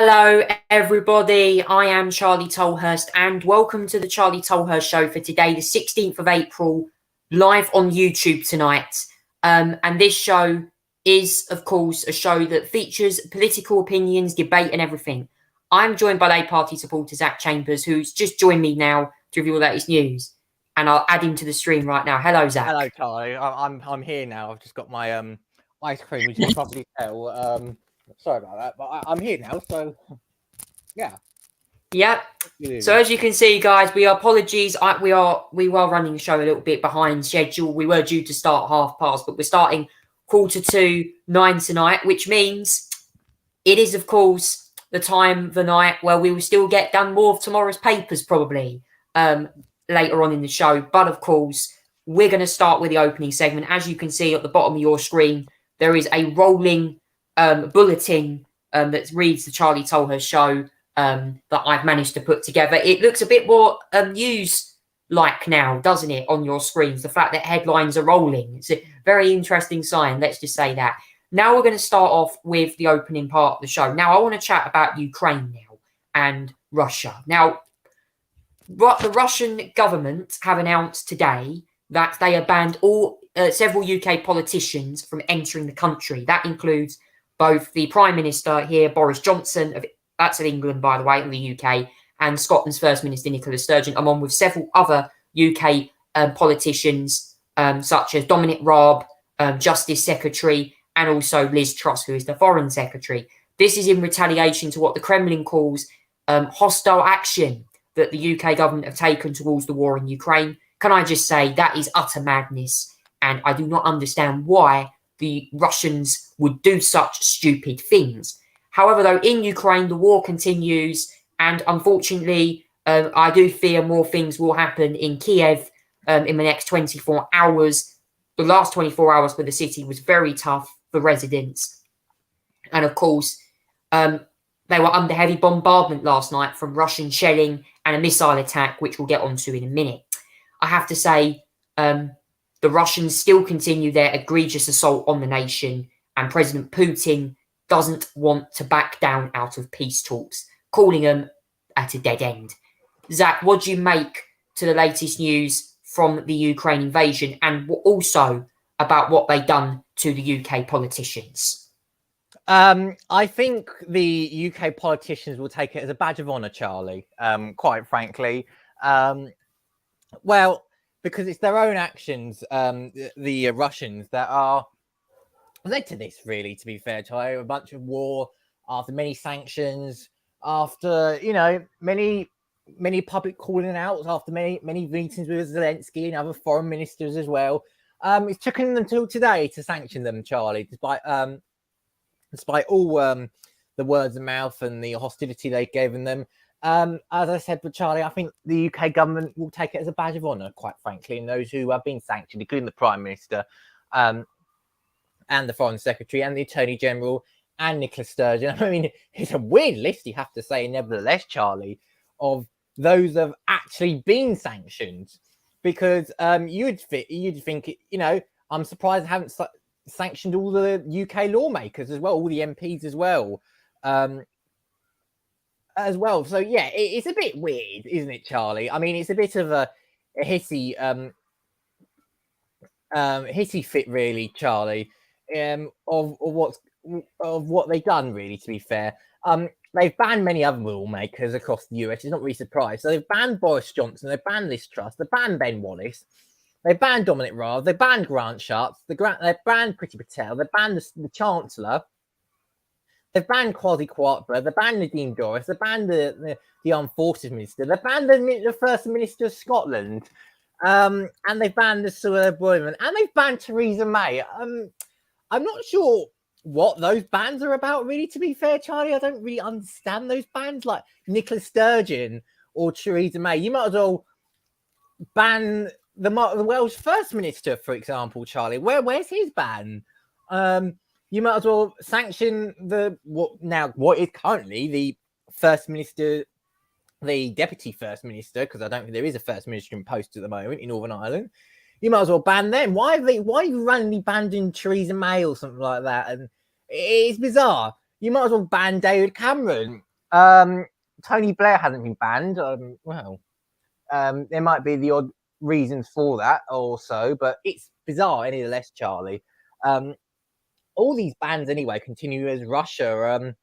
Hello, everybody. I am Charlie Tolhurst, and welcome to the Charlie Tolhurst Show for today, the 16th of April, live on YouTube tonight. And this show is, of course, a show that features political opinions, debate, and everything. I'm joined by Labour Party supporter Zach Chambers, who's just joined me now to review all the latest news. And I'll add him to the stream right now. Hello, Zach. Hello, Charlie. I'm here now. I've just got my ice cream, which you can probably tell. Sorry about that, but I'm here now. So yeah. Yeah. So as you can see, guys, we apologies. We were running the show a little bit behind schedule. We were due to start past, but we're starting 9:45 tonight, which means it is, of course, the time of the night where we will still get done more of tomorrow's papers probably later on in the show. But of course, we're going to start with the opening segment. As you can see at the bottom of your screen, there is a rolling bulletin that reads the Charlie Tolhurst Show that I've managed to put together. It looks a bit more news-like now, doesn't it, on your screens? The fact that headlines are rolling. It's a very interesting sign, let's just say that. Now we're going to start off with the opening part of the show. Now I want to chat about Ukraine now and Russia. Now, the Russian government have announced today that they have banned several UK politicians from entering the country. That includes both the Prime Minister here, Boris Johnson, that's of England, by the way, in the UK, and Scotland's First Minister, Nicola Sturgeon, along with several other UK politicians, such as Dominic Raab, Justice Secretary, and also Liz Truss, who is the Foreign Secretary. This is in retaliation to what the Kremlin calls hostile action that the UK government have taken towards the war in Ukraine. Can I just say that is utter madness, and I do not understand why the Russians would do such stupid things. However, though, in Ukraine, the war continues, and unfortunately, I do fear more things will happen in Kiev in the next 24 hours. The last 24 hours for the city was very tough for residents. And of course, they were under heavy bombardment last night from Russian shelling and a missile attack, which we'll get onto in a minute. I have to say, the Russians still continue their egregious assault on the nation, and President Putin doesn't want to back down out of peace talks, calling them at a dead end. Zach, what do you make to the latest news from the Ukraine invasion, and also about what they've done to the UK politicians? I think the UK politicians will take it as a badge of honour, Charlie, quite frankly. Well, because it's their own actions, the Russians, that are led to this, really, to be fair, Charlie. A bunch of war, after many sanctions, after, many public calling outs, after many meetings with Zelensky and other foreign ministers as well. It's taken them until today to sanction them, Charlie, despite all the words of mouth and the hostility they've given them. As I said, but Charlie, I think the UK government will take it as a badge of honour, quite frankly, and those who have been sanctioned, including the Prime Minister, and the Foreign Secretary, and the Attorney General, and Nicola Sturgeon. I mean, it's a weird list, you have to say, nevertheless, Charlie, of those that have actually been sanctioned, because you'd think, I'm surprised I haven't sanctioned all the UK lawmakers as well, all the MPs as well. So yeah, it's a bit weird, isn't it, Charlie? I mean, it's a bit of a hissy fit, really, Charlie, of what they've done, really, to be fair. They've banned many other lawmakers across the US. It's not really surprised. So they've banned Boris Johnson, they've banned Liz Truss, they've banned Ben Wallace, they've banned Dominic Raab, they've banned Grant Shapps, they've banned Priti Patel, they've banned the Chancellor, they've banned Kwasi Kwarteng, they've banned Nadine Dorries, they've banned the Armed Forces Minister, they've banned the First Minister of Scotland, and they've banned the Sir Boyman, and they've banned Theresa May. I'm not sure what those bans are about, really, to be fair, Charlie. I don't really understand those bans, like Nicola Sturgeon or Theresa May. You might as well ban the Welsh First Minister, for example, Charlie. Where's his ban? You might as well sanction what is currently the First Minister, the Deputy First Minister, because I don't think there is a First Minister in post at the moment in Northern Ireland. You might as well ban them. Why are you randomly banning Theresa May or something like that? And it's bizarre. You might as well ban David Cameron Tony Blair hasn't been banned. There might be the odd reasons for that also, but it's bizarre nevertheless, Charlie. All these bans anyway continue as Russia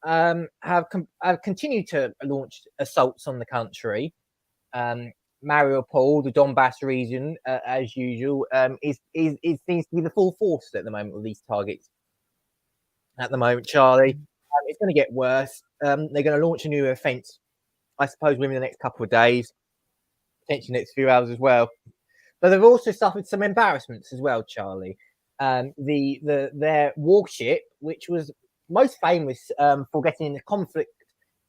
have continued to launch assaults on the country. Mariupol, the Donbass region, as usual, is seems to be the full force at the moment with these targets. At the moment, Charlie, it's going to get worse. They're going to launch a new offence, I suppose, within the next couple of days, potentially next few hours as well. But they've also suffered some embarrassments as well, Charlie. Their warship, which was most famous for getting in a conflict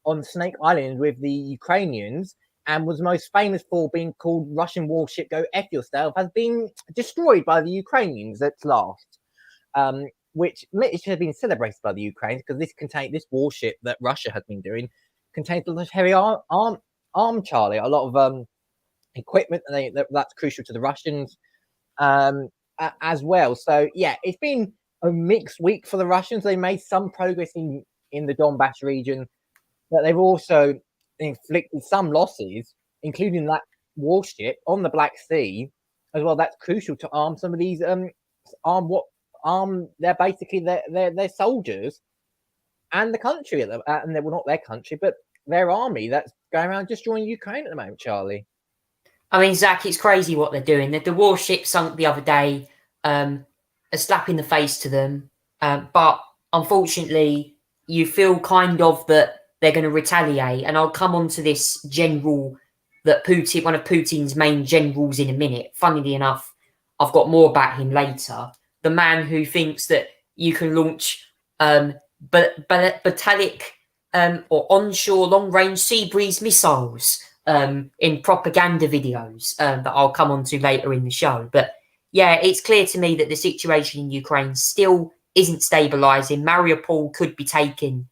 on Snake Island with the Ukrainians, and was most famous for being called Russian warship Go F Yourself, has been destroyed by the Ukrainians at last. Which should have been celebrated by the Ukrainians, because this warship that Russia has been doing contains a lot of heavy arm, Charlie, a lot of equipment that's crucial to the Russians as well. So yeah, it's been a mixed week for the Russians. They made some progress in the Donbass region, but they've also inflicted some losses, including that warship on the Black Sea as well. That's crucial to arm some of these they're basically their soldiers and the country, and they were not their country, but their army that's going around destroying Ukraine at the moment, Charlie. I mean, Zach, it's crazy what they're doing. The warship sunk the other day, a slap in the face to them. But unfortunately, you feel kind of that they're going to retaliate. And I'll come on to this general that one of Putin's main generals in a minute. Funnily enough, I've got more about him later. The man who thinks that you can launch battalic or onshore long-range sea breeze missiles in propaganda videos that I'll come on to later in the show. But yeah, it's clear to me that the situation in Ukraine still isn't stabilising. Mariupol could be taken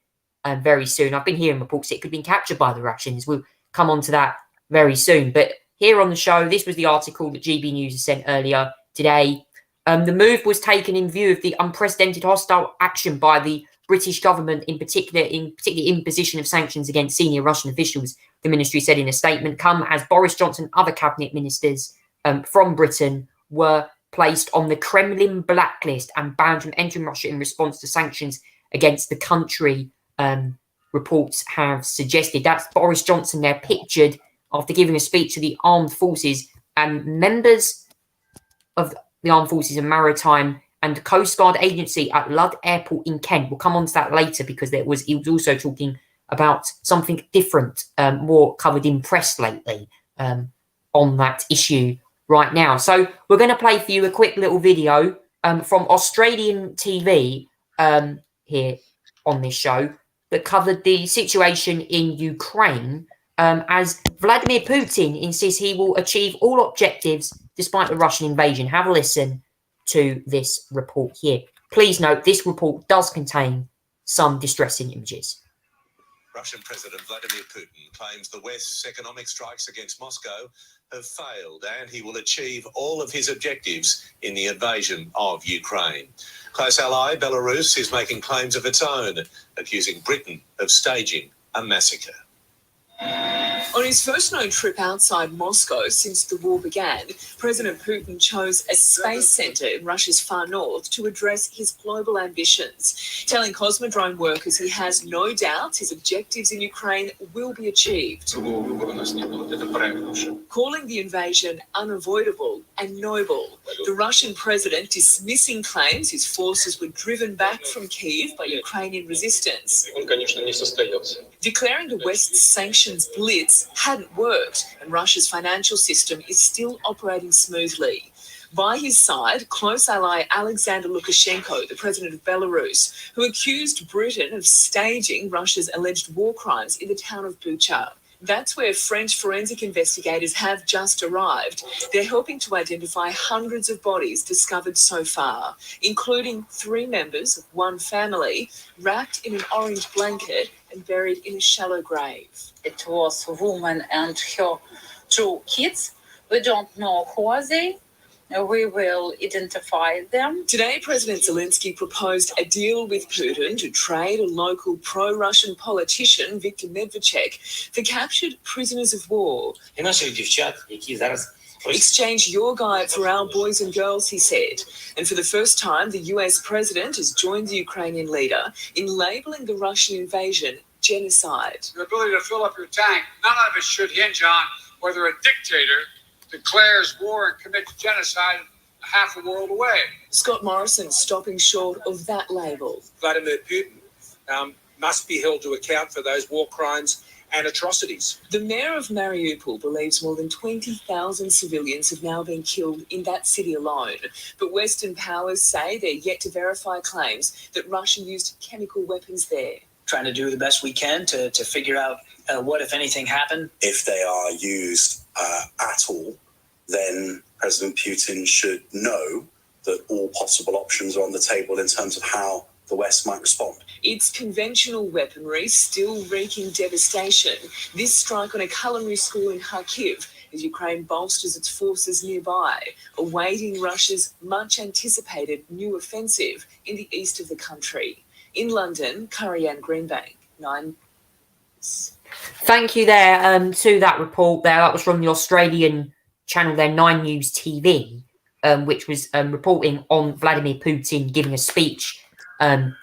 very soon. I've been hearing reports it could be captured by the Russians. We'll come on to that very soon. But here on the show, this was the article that GB News has sent earlier today. The move was taken in view of the unprecedented hostile action by the British government, particularly imposition of sanctions against senior Russian officials. The ministry said in a statement, come as Boris Johnson and other cabinet ministers from Britain were placed on the Kremlin blacklist and banned from entering Russia in response to sanctions against the country, reports have suggested. That's Boris Johnson there pictured after giving a speech to the armed forces and members of the Armed Forces and Maritime and Coast Guard Agency at Ludd Airport in Kent. We'll come on to that later because he was also talking about something different, more covered in press lately on that issue right now. So we're going to play for you a quick little video from Australian TV here on this show that covered the situation in Ukraine as Vladimir Putin insists he will achieve all objectives despite the Russian invasion. Have a listen to this report here. Please note, this report does contain some distressing images. Russian President Vladimir Putin claims the West's economic strikes against Moscow have failed and he will achieve all of his objectives in the invasion of Ukraine. Close ally Belarus is making claims of its own, accusing Britain of staging a massacre. On his first known trip outside Moscow since the war began, President Putin chose a space center in Russia's far north to address his global ambitions, telling Cosmodrome workers he has no doubt his objectives in Ukraine will be achieved. Calling the invasion unavoidable and noble, the Russian president dismissing claims his forces were driven back from Kyiv by Ukrainian resistance, declaring the West's sanctions blitz hadn't worked and Russia's financial system is still operating smoothly. By his side, close ally Alexander Lukashenko, the president of Belarus, who accused Britain of staging Russia's alleged war crimes in the town of Bucha. That's where French forensic investigators have just arrived. They're helping to identify hundreds of bodies discovered so far, including 3 members of one family wrapped in an orange blanket and buried in a shallow grave. It was a woman and her 2 kids. We don't know who are they. We will identify them. Today, President Zelensky proposed a deal with Putin to trade a local pro-Russian politician, Viktor Medvedchuk, for captured prisoners of war. Exchange your guide for our boys and girls, he said. And for the first time, the US president has joined the Ukrainian leader in labelling the Russian invasion genocide. Your ability to fill up your tank, none of it should hinge on whether a dictator declares war and commits genocide half a world away. Scott Morrison stopping short of that label. Vladimir Putin must be held to account for those war crimes and atrocities. The mayor of Mariupol believes more than 20,000 civilians have now been killed in that city alone. But Western powers say they're yet to verify claims that Russia used chemical weapons there. Trying to do the best we can to figure out what, if anything, happened. If they are used at all, then President Putin should know that all possible options are on the table in terms of how the West might respond. It's conventional weaponry still wreaking devastation. This strike on a culinary school in Kharkiv as Ukraine bolsters its forces nearby, awaiting Russia's much-anticipated new offensive in the east of the country. In London, Curry-Ann Greenbank, 9. Thank you there to that report there. That was from the Australian channel there, 9 News TV, which was reporting on Vladimir Putin giving a speech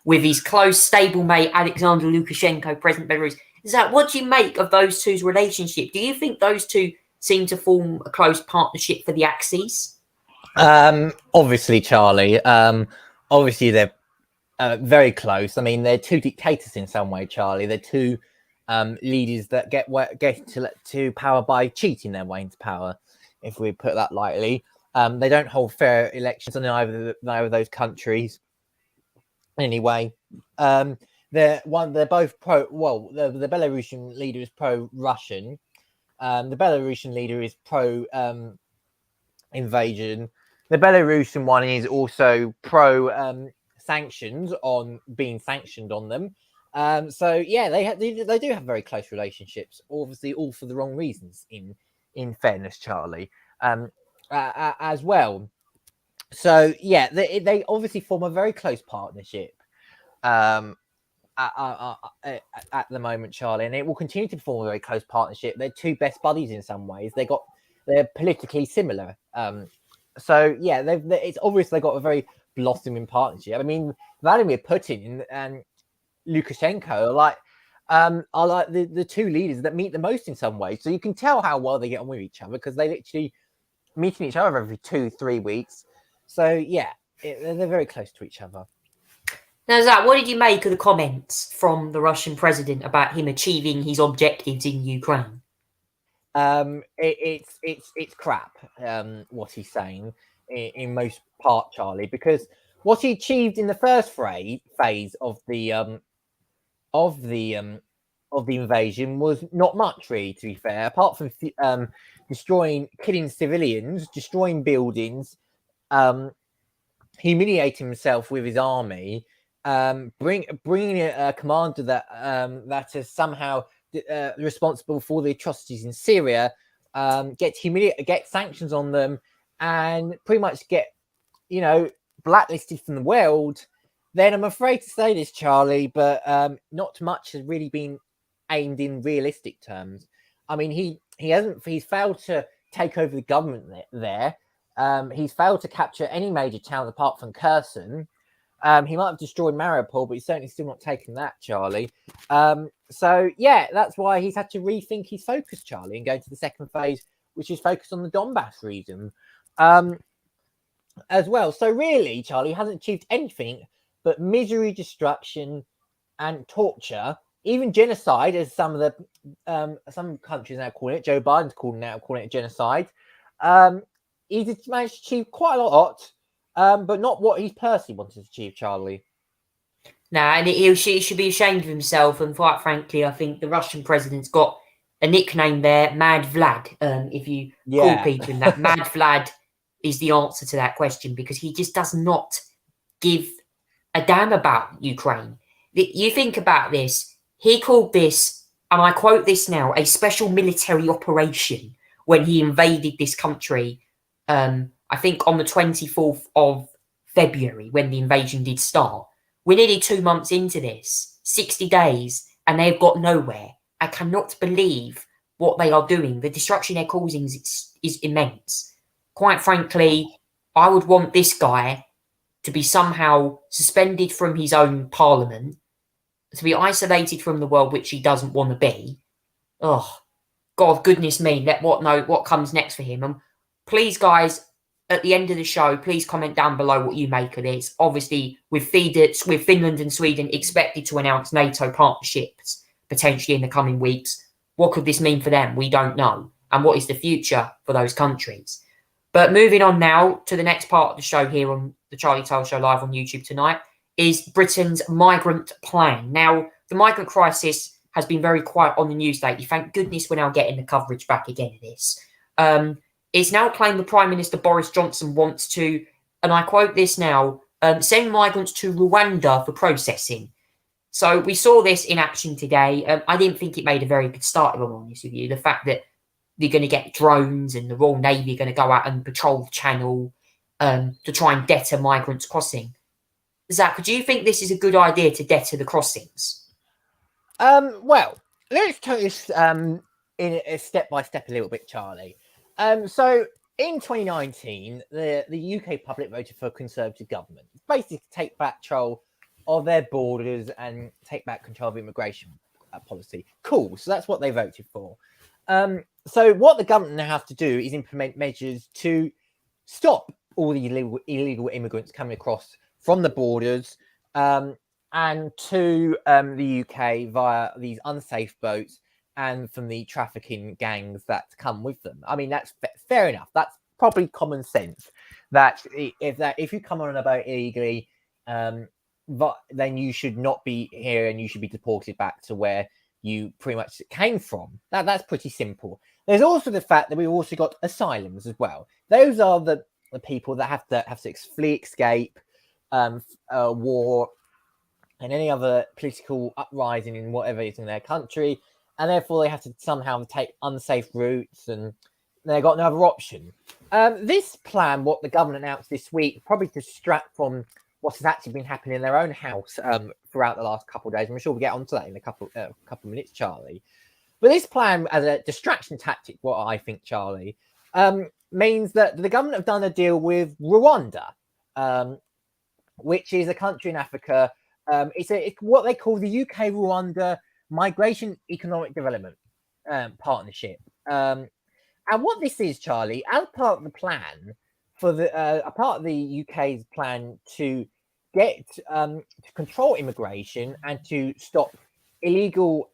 with his close stablemate Alexander Lukashenko, President of Belarus. Zach, what do you make of those two's relationship? Do you think those two seem to form a close partnership for the Axis? Obviously, Charlie. Obviously, they're very close. I mean, they're two dictators in some way, Charlie. They're two leaders that get to power by cheating their way into power, if we put that lightly. They don't hold fair elections in either of those countries. Anyway, they're both pro. Well, the Belarusian leader is pro-Russian. The Belarusian leader is pro-invasion. The Belarusian one is also pro sanctions on being sanctioned on them. So yeah, they do have very close relationships. Obviously, all for the wrong reasons. In fairness, Charlie, as well. So yeah, they obviously form a very close partnership at the moment, Charlie, and it will continue to form a very close partnership. They're two best buddies in some ways. They're politically similar. So yeah, it's obvious they got a very blossoming partnership. I mean, Vladimir Putin and Lukashenko are like the two leaders that meet the most in some ways. So you can tell how well they get on with each other because they literally meeting each other every 2-3 weeks. So yeah, they're very close to each other. Now, Zach, what did you make of the comments from the Russian president about him achieving his objectives in Ukraine? It's crap. What he's saying in most part, Charlie, because what he achieved in the first phase of the invasion was not much, really, to be fair, apart from killing civilians, destroying buildings, humiliating himself with his army, bringing a commander that is somehow responsible for the atrocities in Syria, get sanctions on them, and pretty much get blacklisted from the world. Then I'm afraid to say this, Charlie, but not much has really been aimed in realistic terms. I mean, he's failed to take over the government there. He's failed to capture any major town apart from Kherson. He might have destroyed Mariupol, but he's certainly still not taken that, Charlie. So yeah, that's why he's had to rethink his focus, Charlie, and go to the second phase, which is focused on the Donbass region as well. So really, Charlie hasn't achieved anything but misery, destruction, and torture, even genocide, as some countries now call it. Joe Biden's calling it genocide. He's managed to achieve quite a lot, but not what he personally wanted to achieve, Charlie. And he should be ashamed of himself. And quite frankly, I think the Russian president's got a nickname there, Mad Vlad. If you call people in that, Mad Vlad is the answer to that question, because he just does not give a damn about Ukraine. You think about this. He called this, and I quote this now, a special military operation when he invaded this country I think on the 24th of February, when the invasion did start. We're nearly 2 months into this, 60 days, and they've got nowhere. I cannot believe what they are doing. The destruction they're causing is immense. Quite frankly, I would want this guy to be somehow suspended from his own parliament, to be isolated from the world, which he doesn't want to be. Oh, God, goodness me, let what comes next for him. And please, guys, at the end of the show, please comment down below what you make of this. Obviously, with Finland and Sweden expected to announce NATO partnerships potentially in the coming weeks, what could this mean for them? We don't know. And what is the future for those countries? But moving on now to the next part of the show here on the Charlie Tale Show live on YouTube tonight is Britain's migrant plan. Now, the migrant crisis has been very quiet on the news lately. Thank goodness we're now getting the coverage back again of this. It's now claimed the Prime Minister Boris Johnson wants to, and I quote this now, send migrants to Rwanda for processing. So we saw this in action today. I didn't think it made a very good start, if I'm honest with you. The fact that they're going to get drones and the Royal Navy are going to go out and patrol the channel to try and deter migrants crossing. Zach, do you think this is a good idea to deter the crossings? Well, let's take this in a step by step a little bit, Charlie. So in 2019, the UK public voted for a Conservative government, basically to take back control of their borders and take back control of immigration policy. Cool. So that's what they voted for. So what the government now has to do is implement measures to stop all the illegal immigrants coming across from the borders and to the UK via these unsafe boats and from the trafficking gangs that come with them. I mean, that's fair enough. That's probably common sense. That if you come on a boat illegally, then you should not be here and you should be deported back to where you pretty much came from. That's pretty simple. There's also the fact that we've also got asylums as well. Those are the people that have to flee, escape war and any other political uprising in whatever is in their country, and therefore they have to somehow take unsafe routes, and they've got no other option. This plan, what the government announced this week, probably distract from what has actually been happening in their own house throughout the last couple of days. I'm sure we'll get onto that in a couple of minutes, Charlie. But this plan, as a distraction tactic, what I think, Charlie, means that the government have done a deal with Rwanda, which is a country in Africa. It's what they call the UK-Rwanda Migration Economic Development Partnership. And what this is, Charlie, as part of the plan for a part of the UK's plan to get to control immigration and to stop illegal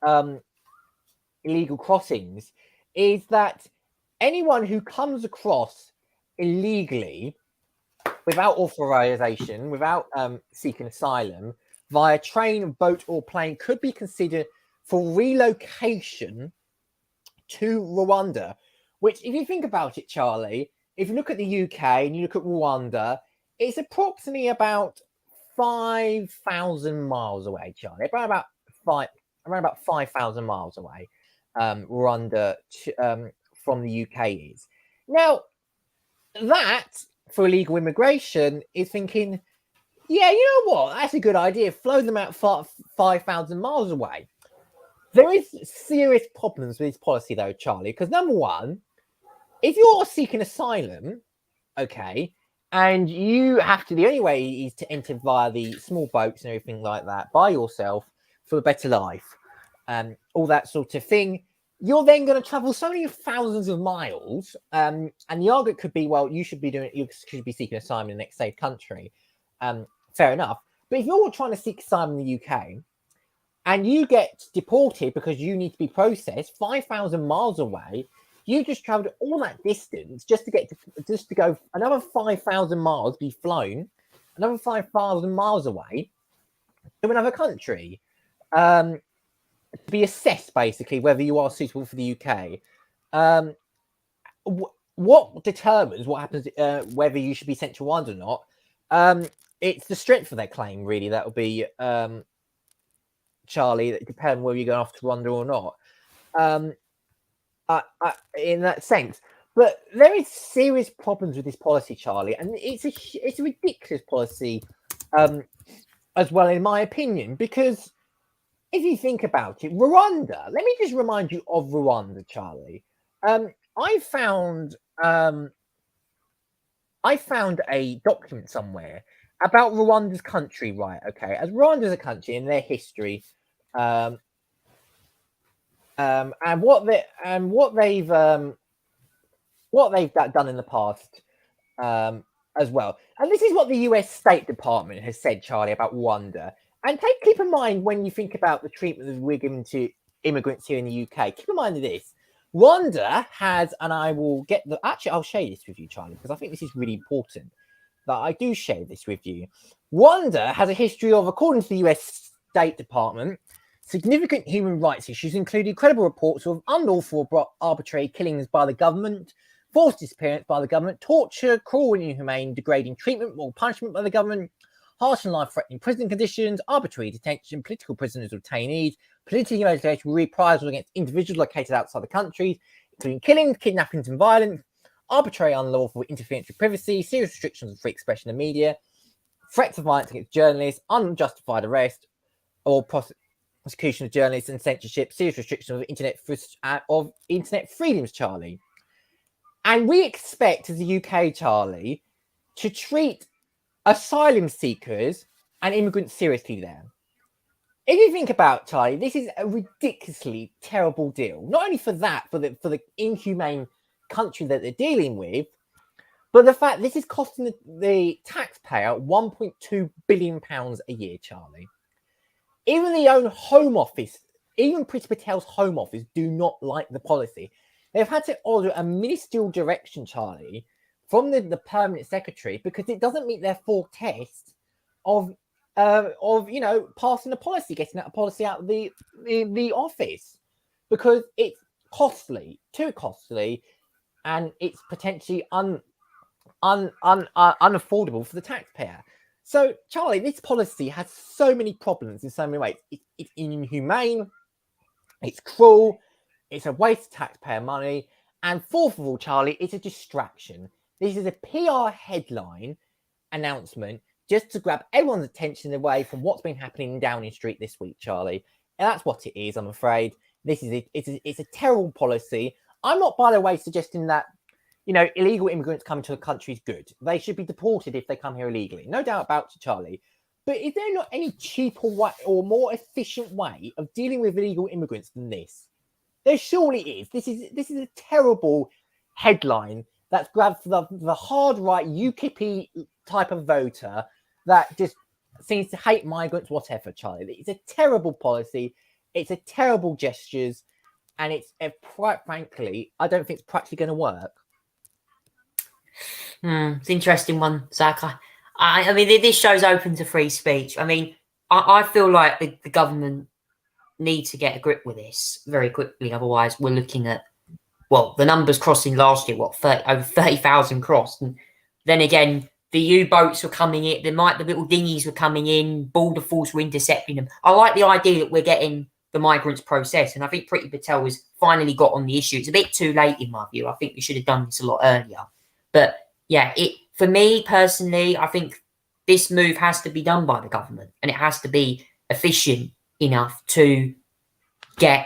crossings, is that anyone who comes across illegally without authorization, without seeking asylum, via train, boat, or plane could be considered for relocation to Rwanda. Which, if you think about it, Charlie, if you look at the UK and you look at Rwanda, it's approximately about 5,000 miles away, Charlie. Around about 5,000 miles away, Rwanda from the UK is. Now, that for illegal immigration is thinking, yeah, you know what? That's a good idea. Flow them out 5,000 miles away. There is serious problems with this policy, though, Charlie, because number one, if you're seeking asylum, okay, and you have to, the only way is to enter via the small boats and everything like that by yourself for a better life, all that sort of thing, you're then going to travel so many thousands of miles, and the argument could be, well, you should be seeking asylum in the next safe country. Fair enough. But if you're trying to seek asylum in the UK and you get deported because you need to be processed 5,000 miles away, you just traveled all that distance just to go another 5,000 miles, be flown another 5,000 miles away to another country, to be assessed basically whether you are suitable for the UK. What determines what happens, whether you should be sent to Rwanda or not? It's the strength of their claim, really. That will be, Charlie, that depends whether you're going off to Rwanda or not. In that sense. But there is serious problems with this policy, Charlie, and it's a ridiculous policy, as well, in my opinion, because if you think about it, Rwanda. Let me just remind you of Rwanda, Charlie. I found a document somewhere about Rwanda's country, right? Okay, as Rwanda's a country and their history, and what they've done in the past, as well. And this is what the US State Department has said, Charlie, about Rwanda. And keep in mind when you think about the treatment that we're giving to immigrants here in the UK. Keep in mind of this. Rwanda has, and I will get the. Actually, I'll share this with you, Charlie, because I think this is really important that I do share this with you. Rwanda has a history of, according to the US State Department, significant human rights issues, including credible reports of unlawful, arbitrary killings by the government, forced disappearance by the government, torture, cruel and inhumane, degrading treatment or punishment by the government, harsh and life-threatening prison conditions, arbitrary detention, political prisoners or detainees, politically motivated reprisals against individuals located outside the country, including killings, kidnappings and violence, arbitrary unlawful interference with privacy, serious restrictions on free expression of media, threats of violence against journalists, unjustified arrest or prosecution of journalists and censorship, serious restrictions of internet freedoms, Charlie. And we expect, as the UK, Charlie, to treat asylum seekers and immigrants seriously there. If you think about, Charlie, this is a ridiculously terrible deal. Not only for that, for the inhumane country that they're dealing with, but the fact this is costing the taxpayer £1.2 billion a year, Charlie. Even the own Home Office, even Priti Patel's Home Office, do not like the policy. They've had to order a ministerial direction, Charlie, from the permanent secretary because it doesn't meet their full test of passing a policy, getting that policy out of the office, because it's costly, too costly, and it's potentially unaffordable for the taxpayer. So, Charlie, this policy has so many problems in so many ways. It's inhumane, it's cruel, it's a waste of taxpayer money, and fourth of all, Charlie, it's a distraction. This is a PR headline announcement just to grab everyone's attention away from what's been happening in Downing Street this week, Charlie. And that's what it is, I'm afraid. This is it. It's a terrible policy. I'm not, by the way, suggesting that, illegal immigrants coming to the country is good. They should be deported if they come here illegally. No doubt about it, Charlie. But is there not any cheaper way or more efficient way of dealing with illegal immigrants than this? There surely is. This is a terrible headline that's grabbed for the hard right UKIP type of voter that just seems to hate migrants, whatever, Charlie. It's a terrible policy. It's a terrible gestures, and quite frankly, I don't think it's practically going to work. It's an interesting one, Zach. I mean, this show's open to free speech. I mean, I feel like the government need to get a grip with this very quickly. Otherwise, we're looking at, the numbers crossing last year, over 30,000 crossed. And then again, the U-boats were coming in, the little dinghies were coming in, border force were intercepting them. I like the idea that we're getting the migrants processed, and I think Priti Patel has finally got on the issue. It's a bit too late in my view. I think we should have done this a lot earlier. But yeah, for me personally, I think this move has to be done by the government, and it has to be efficient enough to get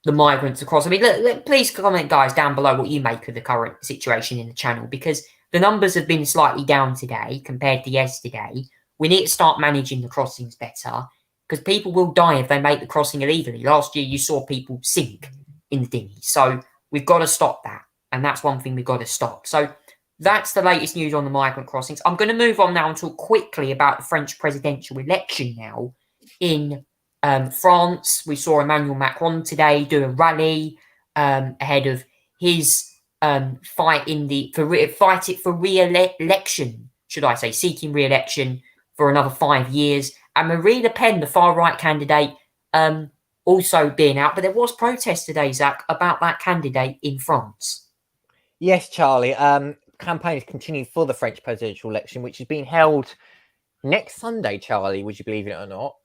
the migrants across. I mean, look, please comment, guys, down below what you make of the current situation in the channel, because the numbers have been slightly down today compared to yesterday. We need to start managing the crossings better, because people will die if they make the crossing illegally. Last year, you saw people sink in the dinghies. So we've got to stop that. And that's one thing we've got to stop. So that's the latest news on the migrant crossings. I'm going to move on now and talk quickly about the French presidential election now. In France, we saw Emmanuel Macron today do a rally ahead of his fight for re-election, should I say, seeking re-election for another 5 years. And Marine Le Pen, the far-right candidate, also being out. But there was protest today, Zach, about that candidate in France. Yes, Charlie. Campaign is continuing for the French presidential election, which is being held next Sunday, Charlie, would you believe it or not?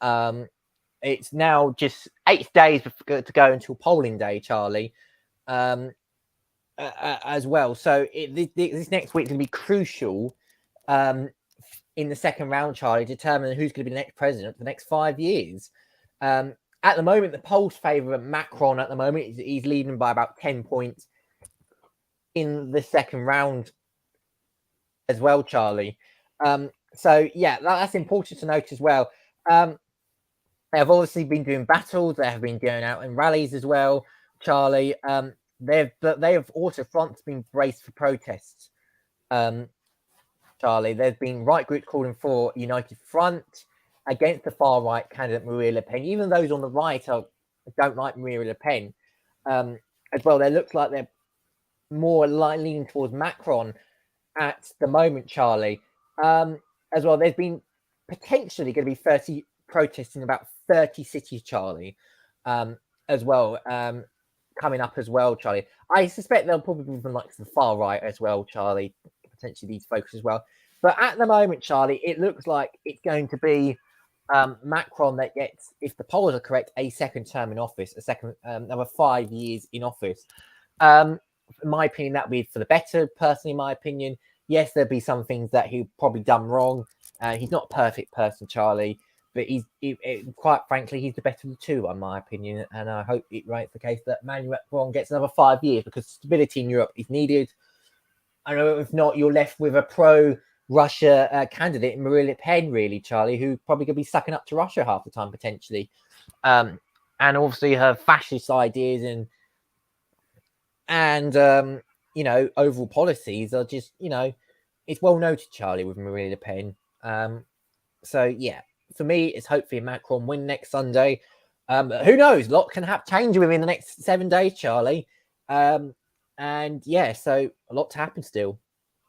It's now just 8 days to go until polling day, Charlie. as well. So this next week is going to be crucial in the second round, Charlie, to determine who's going to be the next president for the next 5 years. At the moment, the polls favour Macron. At the moment, he's leading by about 10 points in the second round as well, Charlie. So yeah, that's important to note as well. They have obviously been doing battles. They have been going out in rallies as well, Charlie. They have also fronts been braced for protests. Charlie, there's been right groups calling for a united front against the far right candidate Marine Le Pen. Even those on the right don't like Marine Le Pen as well. They look like they're more leaning towards Macron at the moment, Charlie. As well, there's been potentially going to be 30 protests in about 30 cities, Charlie, as well, coming up as well, Charlie. I suspect they'll probably be from like the far right as well, Charlie, potentially these folks as well. But at the moment, Charlie, it looks like it's going to be Macron that gets, if the polls are correct, a second term in office, another 5 years in office. In my opinion, that would be for the better, personally, in my opinion. Yes, there'll be some things that he's probably done wrong. He's not a perfect person, Charlie, but quite frankly, he's the better of the two, in my opinion. And I hope it remains the case that Emmanuel Macron gets another 5 years, because stability in Europe is needed. I know if not, you're left with a pro-Russia candidate, Marine Le Pen, really, Charlie, who probably could be sucking up to Russia half the time, potentially. And obviously her fascist ideas and overall policies are just, it's well noted, Charlie, with Marine Le Pen. So, yeah, for me, it's hopefully Macron win next Sunday. Who knows? A lot can change within the next 7 days, Charlie. And, yeah, so a lot to happen still.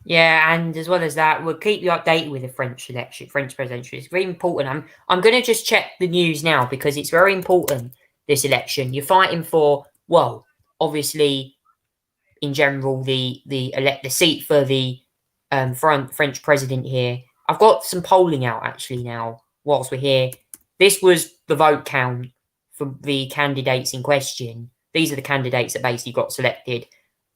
Yeah, and as well as that, we'll keep you updated with the French presidential. It's very important. I'm going to just check the news now, because it's very important, this election. You're fighting for, well, obviously, in general, the seat for the French president here. I've got some polling out, actually, now, whilst we're here. This was the vote count for the candidates in question. These are the candidates that basically got selected.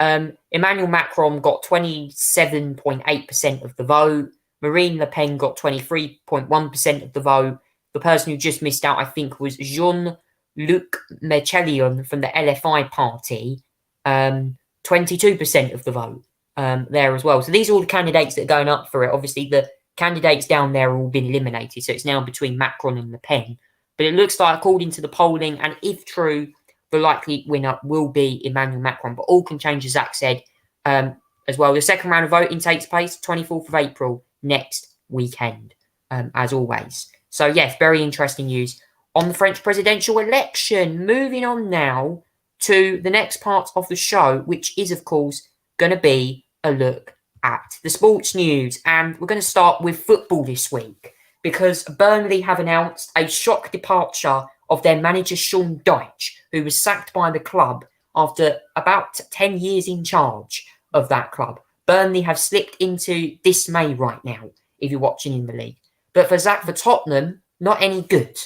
Emmanuel Macron got 27.8% of the vote. Marine Le Pen got 23.1% of the vote. The person who just missed out, I think, was Jean-Luc Mélenchon from the LFI party. 22% of the vote there as well. So these are all the candidates that are going up for it. Obviously, the candidates down there have all been eliminated. So it's now between Macron and Le Pen. But it looks like, according to the polling, and if true, the likely winner will be Emmanuel Macron. But all can change, as Zach said, as well. The second round of voting takes place 24th of April next weekend, as always. So, yes, very interesting news on the French presidential election. Moving on now to the next part of the show, which is, of course, going to be a look at the sports news. And we're going to start with football this week, because Burnley have announced a shock departure of their manager, Sean Dyche, who was sacked by the club after about 10 years in charge of that club. Burnley have slipped into dismay right now, if you're watching in the league. But for Zach, for Tottenham, not any good.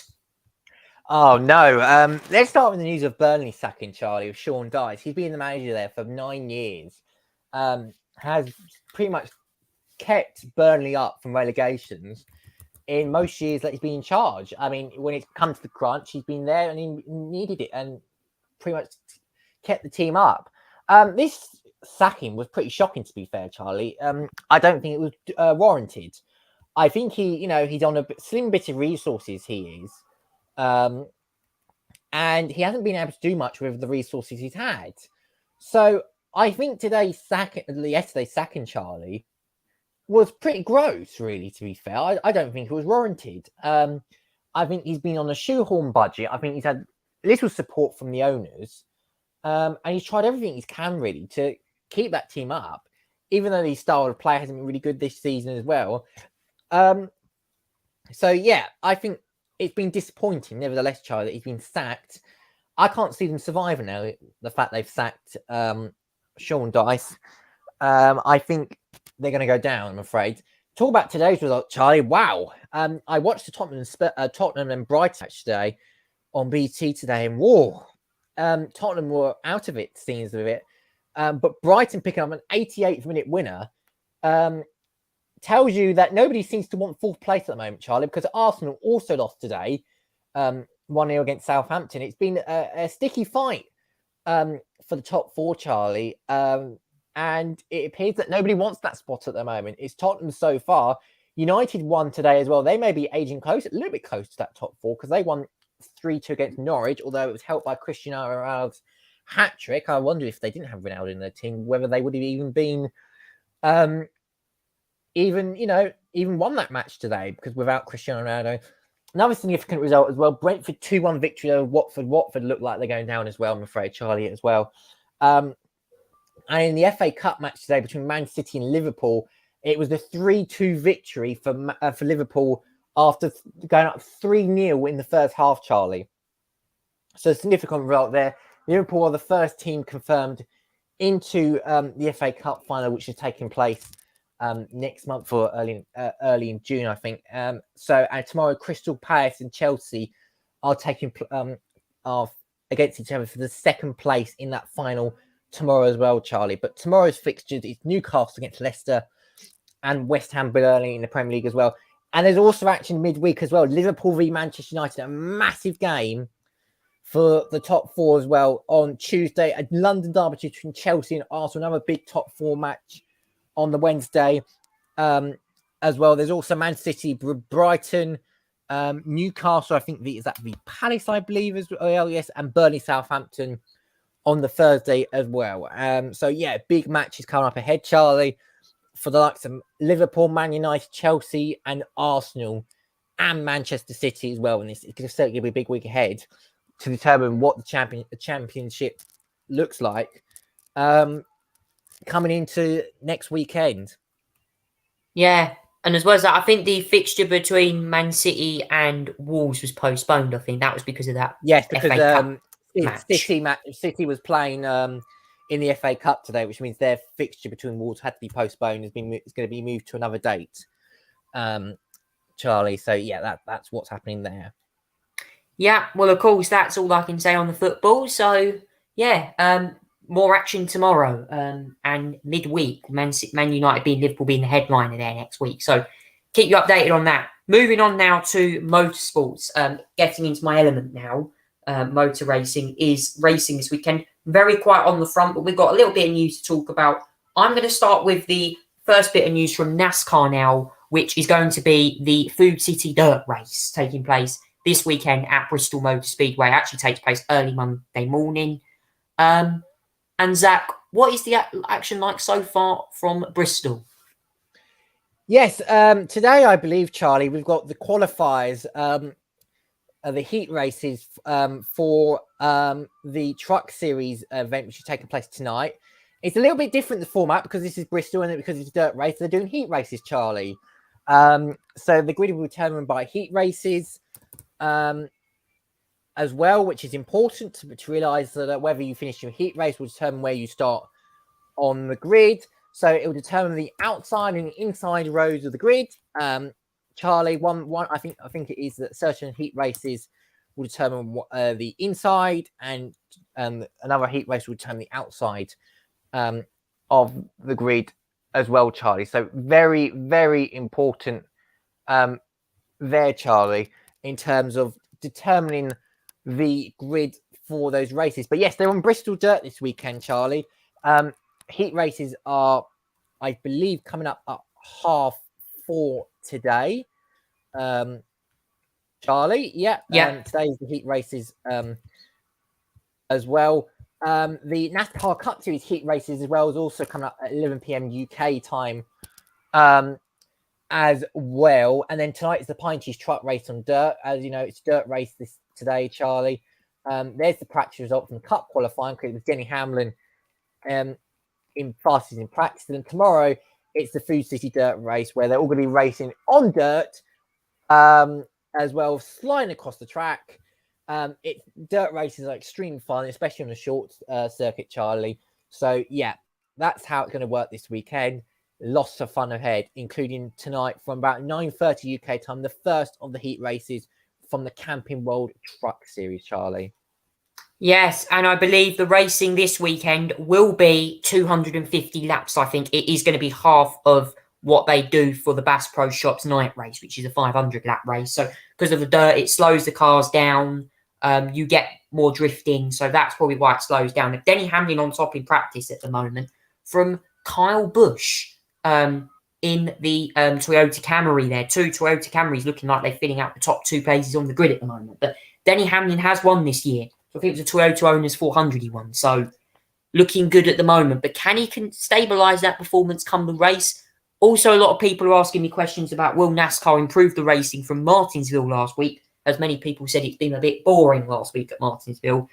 Oh, no. Let's start with the news of Burnley sacking, Charlie, of Sean Dyche. He's been the manager there for 9 years. Has pretty much kept Burnley up from relegations in most years that he's been in charge. I mean, when it comes to the crunch, he's been there and he needed it and pretty much kept the team up. This sacking was pretty shocking, to be fair, Charlie. I don't think it was warranted. I think he's on a slim bit of resources, he is. And he hasn't been able to do much with the resources he's had. So I think yesterday's sacking, Charlie, was pretty gross, really, to be fair. I don't think it was warranted. I think he's been on a shoehorn budget. I think he's had little support from the owners. And he's tried everything he can, really, to keep that team up, even though his style of play hasn't been really good this season as well. So, yeah, I think it's been disappointing, nevertheless, Charlie, that he's been sacked. I can't see them surviving now, the fact they've sacked Sean Dyche. I think they're going to go down, I'm afraid. Talk about today's result, Charlie. Wow. I watched the Tottenham and Brighton match today on BT today, and whoa. Tottenham were out of it, seems of it. But Brighton picking up an 88th minute winner tells you that nobody seems to want fourth place at the moment, Charlie, because Arsenal also lost today, 1-0 against Southampton. It's been a sticky fight for the top four, Charlie. And it appears that nobody wants that spot at the moment. It's Tottenham so far. United won today as well. They may be aging close, a little bit close to that top four, because they won 3-2 against Norwich, although it was helped by Cristiano Ronaldo's hat-trick. I wonder if they didn't have Ronaldo in their team, whether they would have even been even won that match today, because without Cristiano Ronaldo. Another significant result as well, Brentford 2-1 victory over Watford. Watford look like they're going down as well, I'm afraid, Charlie, as well. And in the FA Cup match today between Man City and Liverpool, it was a 3-2 victory for Liverpool after going up 3-0 in the first half, Charlie. So a significant result there. Liverpool are the first team confirmed into the FA Cup final, which is taking place next month or early in June, I think. So tomorrow, Crystal Palace and Chelsea are taking are against each other for the second place in that final tomorrow as well, Charlie. But tomorrow's fixtures is Newcastle against Leicester and West Ham Burnley in the Premier League as well. And there's also action midweek as well. Liverpool v Manchester United, a massive game for the top four as well on Tuesday. A London derby between Chelsea and Arsenal, another big top four match on the Wednesday as well. There's also Man City, Brighton, Newcastle, I think is that the Palace, I believe, as well, yes, and Burnley Southampton on the Thursday as well. So yeah, big matches coming up ahead, Charlie, for the likes of Liverpool, Man United, Chelsea, and Arsenal, and Manchester City as well. And it's certainly going to be a big week ahead to determine what the championship looks like coming into next weekend. Yeah, and as well as that, I think the fixture between Man City and Wolves was postponed. I think that was because of that. Yes, because match. City was playing in the FA Cup today, which means their fixture between Wolves had to be postponed. It's going to be moved to another date, Charlie. So yeah, that's what's happening there. Yeah, well, of course, that's all I can say on the football. So yeah, more action tomorrow and midweek. Man United being Liverpool being the headliner there next week. So keep you updated on that. Moving on now to motorsports. Getting into my element now. Motor racing is racing this weekend. Very quiet on the front, but we've got a little bit of news to talk about. I'm going to start with the first bit of news from NASCAR now, which is going to be the Food City Dirt Race taking place this weekend at Bristol Motor Speedway. It actually takes place early Monday morning. And Zach, what is the action like so far from Bristol? Yes, today I believe, Charlie, we've got the qualifiers, the heat races for the Truck Series event, which is taking place tonight. It's a little bit different, the format, because this is Bristol and because it's a dirt race. They're doing heat races, Charlie. So the grid will be determined by heat races as well, which is important to realise that whether you finish your heat race will determine where you start on the grid. So it will determine the outside and the inside rows of the grid. Charlie, one I think it is that certain heat races will determine the inside, and another heat race will determine the outside of the grid as well, Charlie. So very, very important there, Charlie, in terms of determining the grid for those races. But yes, they're on Bristol Dirt this weekend, Charlie. Heat races are, I believe, coming up at 4:30 today. Charlie, yeah. Today's the heat races as well. The NASCAR Cup Series heat races as well is also coming up at 11 p.m. UK time as well. And then tonight is the Pine Cheese Truck Race on dirt. As you know, it's dirt race today, Charlie. There's the practice result from the Cup qualifying, because it was Denny Hamlin in fastest in practice. And then tomorrow it's the Food City Dirt Race, where they're all going to be racing on dirt as well, sliding across the track. Dirt races are extremely fun, especially on a short circuit, Charlie. So yeah, that's how it's going to work this weekend. Lots of fun ahead, including tonight from about 9:30 UK time, the first of the heat races from the Camping World Truck Series, Charlie. Yes, and I believe the racing this weekend will be 250 laps. I think it is going to be half of what they do for the Bass Pro Shops night race, which is a 500 lap race. So because of the dirt, it slows the cars down. You get more drifting, so that's probably why it slows down. Denny Hamlin on top in practice at the moment from Kyle Busch in the Toyota Camry there. 2 Toyota Camrys looking like they're filling out the top 2 places on the grid at the moment. But Denny Hamlin has won this year. I think it was a Toyota Owners 400 he won. So looking good at the moment. But can he stabilise that performance come the race? Also, a lot of people are asking me questions about will NASCAR improve the racing from Martinsville last week? As many people said it's been a bit boring last week at Martinsville.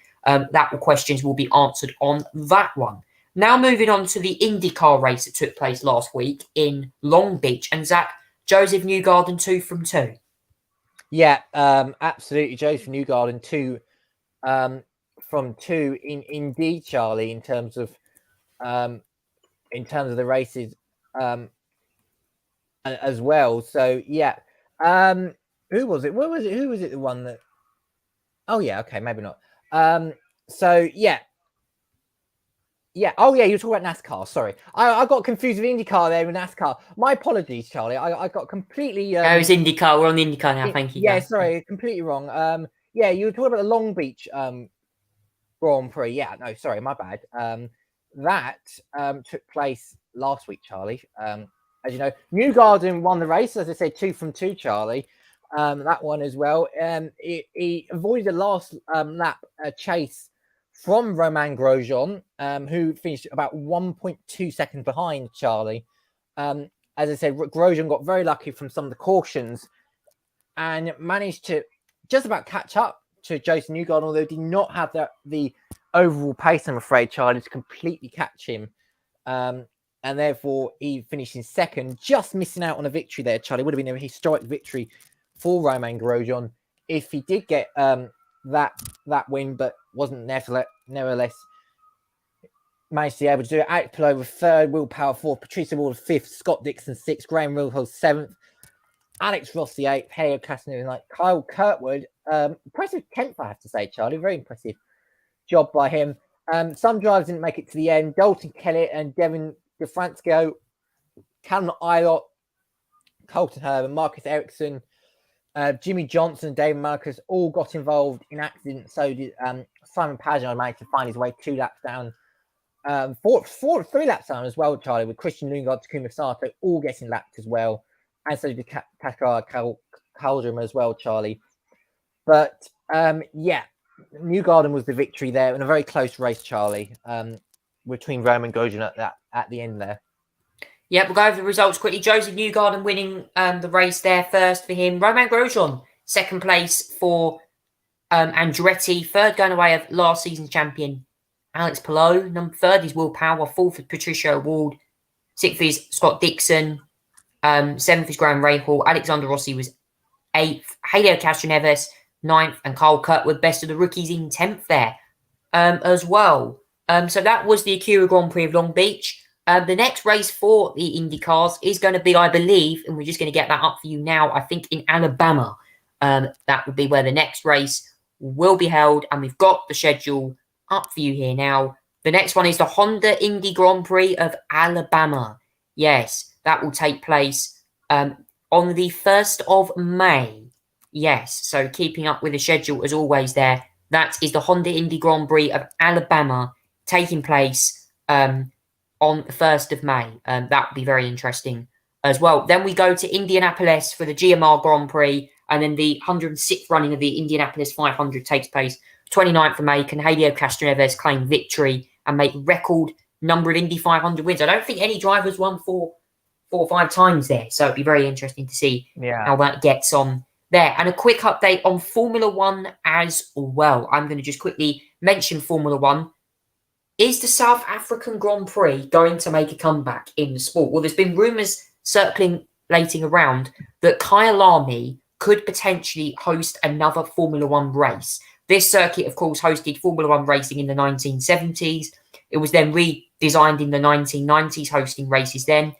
Questions will be answered on that one. Now moving on to the IndyCar race that took place last week in Long Beach. And Zach, Joseph Newgarden 2 from 2. Yeah, absolutely. Joseph Newgarden 2 from 2 indeed, Charlie, in terms of the races as well. So yeah, who was it? Where was it? Who was it? The one that? Oh yeah, okay, maybe not. So yeah. Oh yeah, you were talking about NASCAR. Sorry, I got confused with IndyCar there with NASCAR. My apologies, Charlie. I got completely. It was IndyCar. We're on IndyCar now. Thank you. Yeah, guys. sorry, completely wrong. Yeah, you were talking about the Long Beach Grand Prix. Yeah, no, sorry, my bad. That took place last week, Charlie. As you know, Newgarden won the race, as I said, 2 from 2, Charlie. That one as well. He avoided the last lap chase from Romain Grosjean, who finished about 1.2 seconds behind Charlie. As I said, Grosjean got very lucky from some of the cautions and managed to just about catch up to Jason Newgarden, although did not have the overall pace, I'm afraid, Charlie, to completely catch him. And therefore, he finished in second, just missing out on a victory there, Charlie. It would have been a historic victory for Romain Grosjean if he did get that win, but wasn't nevertheless managed to be able to do it. Alex Palou 3rd, Will Power 4th, Patricia Ward 5th, Scott Dixon 6th, Graham Rahal 7th, Alex Rossi 8th, Helio Castroneves, Kyle Kirkwood. Impressive 10th, I have to say, Charlie. Very impressive job by him. Some drivers didn't make it to the end. Dalton Kellett and Devin DeFrancisco, Callum Ilott, Colton Herb, Marcus Ericsson, Jimmy Johnson and David Marcus all got involved in accidents. So did Simon Pageant managed to find his way 2 laps down. 3 laps down as well, Charlie, with Christian Lundgaard, Takuma Sato all getting lapped as well. And so did Takara Kaldrum as well, Charlie. But yeah, Newgarden was the victory there in a very close race, Charlie, between Romain Grosjean at the end there. Yeah, we'll go over the results quickly. Joseph Newgarden winning the race there first for him. Romain Grosjean, 2nd place for Andretti. 3rd going away of last season's champion Alex Palou. 3rd is Will Power. 4th is Patricia Ward. 6th is Scott Dixon. 7th is Graham Rahal. Alexander Rossi was 8th. Helio Castroneves 9th. And Kyle Kirkwood, best of the rookies, in 10th there as well. So that was the Acura Grand Prix of Long Beach. The next race for the IndyCars is going to be, I believe, and we're just going to get that up for you now, I think in Alabama. That will be where the next race will be held. And we've got the schedule up for you here now. The next one is the Honda Indy Grand Prix of Alabama. Yes, that will take place on the 1st of May. Yes, so keeping up with the schedule as always there. That is the Honda Indy Grand Prix of Alabama taking place on the 1st of May. That would be very interesting as well. Then we go to Indianapolis for the GMR Grand Prix, and then the 106th running of the Indianapolis 500 takes place 29th of May. Can Helio Castroneves claim victory and make record number of Indy 500 wins? I don't think any drivers won 4 or 5 times there, so it'd be very interesting to see how that gets on there. And a quick update on Formula One as well. I'm going to just quickly mention Formula One. Is the South African Grand Prix going to make a comeback in the sport? Well, there's been rumours circulating around that Kyalami could potentially host another Formula One race. This circuit, of course, hosted Formula One racing in the 1970s. It was then redesigned in the 1990s, hosting races then.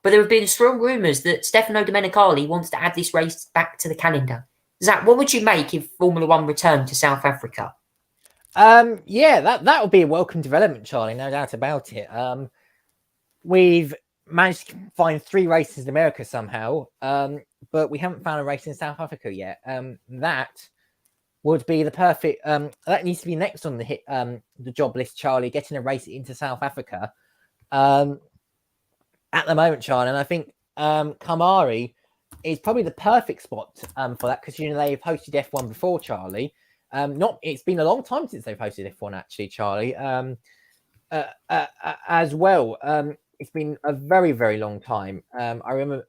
But there have been strong rumours that Stefano Domenicali wants to add this race back to the calendar. Zach, what would you make if Formula One returned to South Africa? Yeah, that would be a welcome development, Charlie. No doubt about it. We've managed to find 3 races in America somehow, but we haven't found a race in South Africa yet. That would be the perfect. That needs to be next on the job list, Charlie. Getting a race into South Africa. At the moment, Charlie, and I think Kamari is probably the perfect spot for that because they've hosted F1 before, Charlie. It's been a long time since they've hosted F1 actually, Charlie. As well, it's been a very, very long time. I remember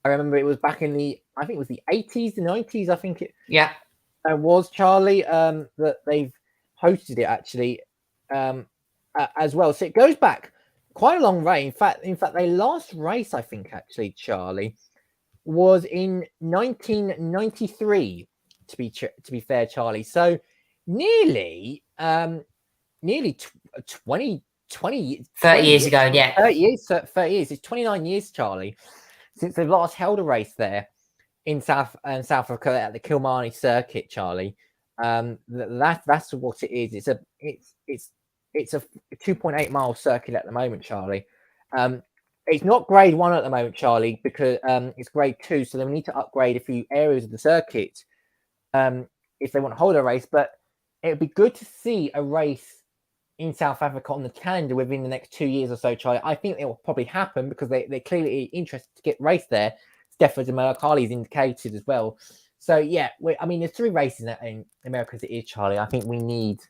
it was back in the 80s, the 90s. I think it was, Charlie. That they've hosted it actually as well. So it goes back quite a long way. In fact, their last race, I think, actually, Charlie, was in 1993. To be fair, Charlie. So nearly 30 years ago, yeah. 30 years. It's 29 years, Charlie, since they've last held a race there in South Africa at the Kilmarnock circuit, Charlie. That's what it is. It's a 2.8 mile circuit at the moment, Charlie. It's not grade 1 at the moment, Charlie, because it's grade 2. So they need to upgrade a few areas of the circuit if they want to hold a race. But it would be good to see a race in South Africa on the calendar within the next 2 years or so, Charlie. I think it will probably happen because they're clearly interested to get raced there. Stefan Demarcali's indicated as well. So, yeah, there's 3 races in America as it is, Charlie. I think we need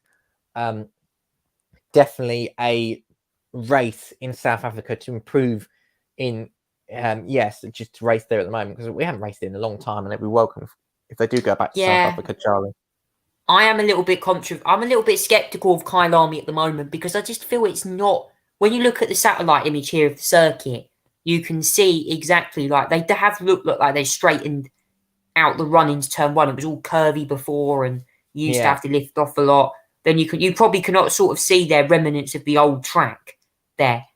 definitely a race in South Africa to improve in, just to race there at the moment because we haven't raced in a long time and it'd be welcome if they do go back to South Africa, Charlie. I am a little bit I'm a little bit skeptical of Kyle Army at the moment because I just feel it's not. When you look at the satellite image here of the circuit, you can see exactly like they have looked like they straightened out the run into turn 1. It was all curvy before, and you used to have to lift off a lot. Then you probably cannot sort of see their remnants of the old track there.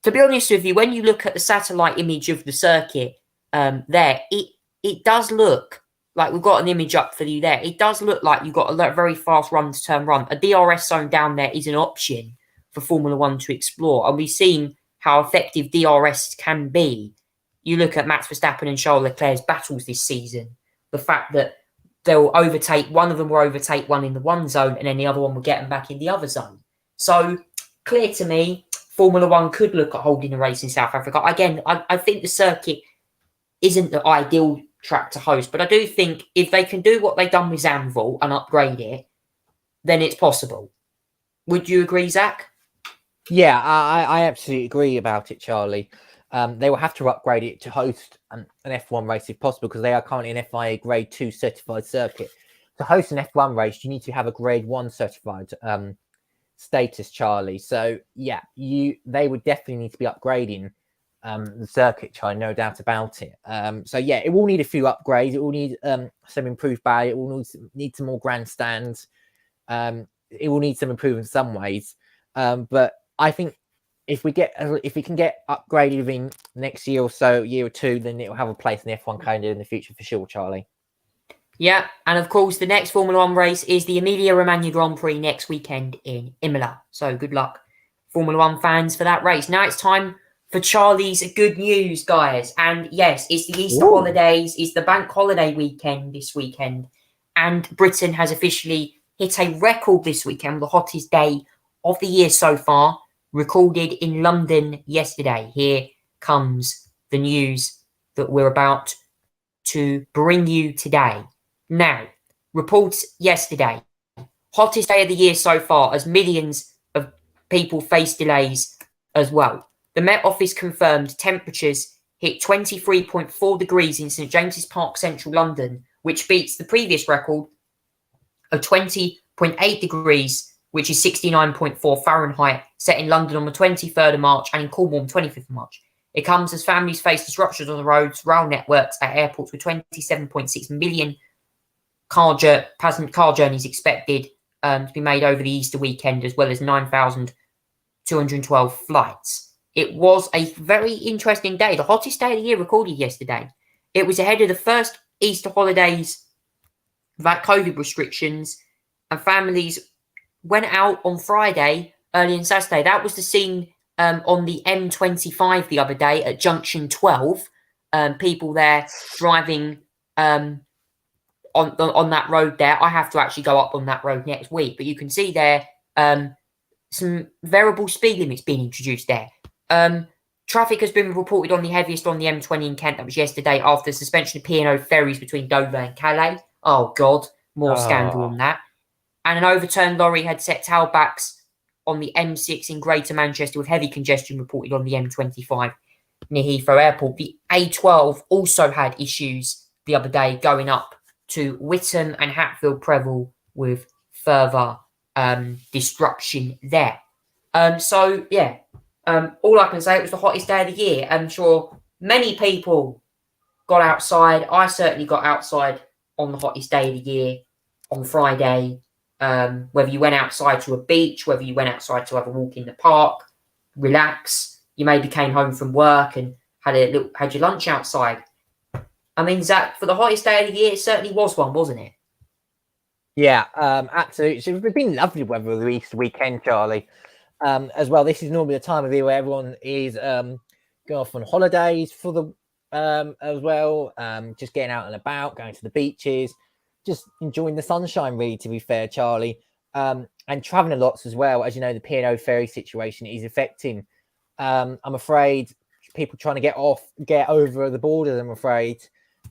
To be honest with you, when you look at the satellite image of the circuit there, it does look like we've got an image up for you there. It does look like you've got a very fast run to turn run. A DRS zone down there is an option for Formula 1 to explore. And we've seen how effective DRS can be. You look at Max Verstappen and Charles Leclerc's battles this season. The fact that they'll overtake, one of them will overtake one in the one zone and then the other one will get them back in the other zone. So, clear to me, Formula 1 could look at holding a race in South Africa. Again, I think the circuit isn't the ideal track to host, but I do think if they can do what they've done with Zandvoort and upgrade it, then it's possible. Would you agree, Zach? Yeah, I absolutely agree about it, Charlie. They will have to upgrade it to host an F1 race if possible because they are currently an FIA Grade 2 certified circuit. To host an F1 race, you need to have a Grade 1 certified status, Charlie. So, yeah, they would definitely need to be upgrading the circuit, Charlie, no doubt about it. So, yeah, it will need a few upgrades. It will need some improved bay. It will need some more grandstands. It will need some improvement in some ways. But I think if we can get upgraded within next year or so, year or two, then it will have a place in the F1 calendar in the future for sure, Charlie. Yeah, and of course, the next Formula 1 race is the Emilia-Romagna Grand Prix next weekend in Imola. So good luck, Formula 1 fans, for that race. Now it's time for Charlie's good news, guys. And yes, it's the Easter holidays. It's the bank holiday weekend this weekend. And Britain has officially hit a record this weekend, the hottest day of the year so far, recorded in London yesterday. Here comes the news that we're about to bring you today. Now, reports yesterday, hottest day of the year so far, as millions of people face delays as well. The Met Office confirmed temperatures hit 23.4 degrees in St James's Park, central London, which beats the previous record of 20.8 degrees, which is 69.4 Fahrenheit, set in London on the 23rd of March and in Cornwall on the 25th of March. It comes as families face disruptions on the roads, rail networks at airports, with 27.6 million car journeys expected to be made over the Easter weekend, as well as 9,212 flights. It was a very interesting day, the hottest day of the year recorded yesterday. It was ahead of the first Easter holidays without COVID restrictions, and families went out on Friday, early on Saturday. That was the scene on the M25 the other day at Junction 12. People there driving on that road there. I have to actually go up on that road next week, but you can see there some variable speed limits being introduced there. Traffic has been reported on the heaviest on the M20 in Kent. That was yesterday after the suspension of P&O ferries between Dover and Calais. Oh, God, more scandal on that. And an overturned lorry had set tailbacks on the M6 in Greater Manchester with heavy congestion reported on the M25 near Heathrow Airport. The A12 also had issues the other day going up to Witham and Hatfield Preble with further disruption there. All I can say, it was the hottest day of the year. I'm sure many people got outside. I certainly got outside on the hottest day of the year on Friday. Whether you went outside to a beach, whether you went outside to have a walk in the park, relax, you maybe came home from work and had your lunch outside. I mean, Zach, for the hottest day of the year, it certainly was one, wasn't it? Yeah, absolutely. So it's been lovely weather the Easter weekend, Charlie. As well, this is normally the time of year where everyone is going off on holidays for the as well, just getting out and about, going to the beaches, just enjoying the sunshine, really, to be fair, Charlie. And traveling lots as well. As you know, the P&O ferry situation is affecting, I'm afraid, people trying to get over the border, I'm afraid,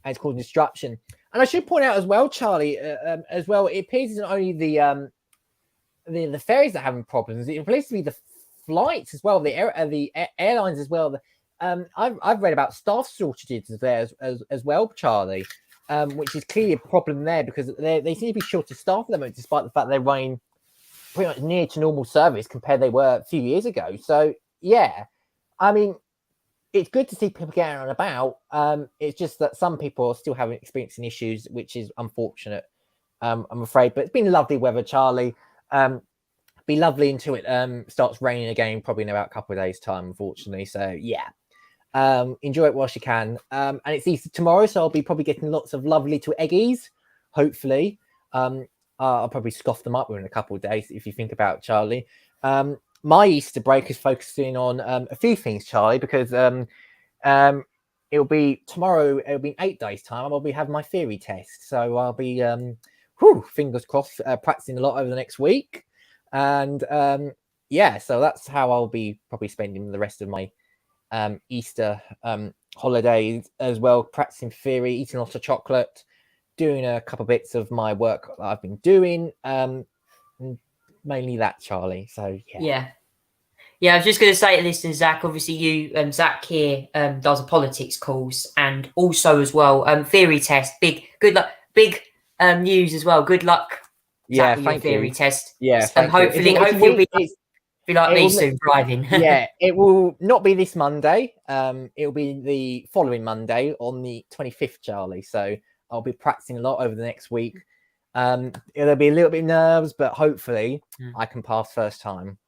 and it's causing disruption. And I should point out as well, Charlie, as well, it appears it's not only the ferries that are having problems. It appears to be the flights as well, the airlines as well. I've read about staff shortages there as well, Charlie, which is clearly a problem there because they seem to be short of staff at the moment, despite the fact they're running pretty much near to normal service compared they were a few years ago. So yeah, I mean, it's good to see people getting on about. It's just that some people are still experiencing issues, which is unfortunate, I'm afraid. But it's been lovely weather, Charlie. Be lovely until it starts raining again, probably in about a couple of days' time, unfortunately. So yeah, enjoy it whilst you can. And it's Easter tomorrow, so I'll be probably getting lots of lovely little eggies, hopefully. I'll probably scoff them up within a couple of days, if you think about it, Charlie. My Easter break is focusing on a few things, Charlie, because it'll be tomorrow. It'll be in 8 days' time. I'll be having my theory test, so I'll be fingers crossed, practicing a lot over the next week. And so that's how I'll be probably spending the rest of my Easter holidays as well, practicing theory, eating lots of chocolate, doing a couple bits of my work that I've been doing, mainly that, Charlie. So yeah, I was just going to say to listeners, Zach, obviously you, Zach here does a politics course, and also as well theory test, good luck, big news as well. Good luck. Yeah, thank you. Theory test. Yeah, and hopefully you'll be like me soon driving. Yeah, it will not be this Monday. It'll be the following Monday on the 25th, Charlie. So I'll be practicing a lot over the next week. There'll be a little bit of nerves, but hopefully I can pass first time.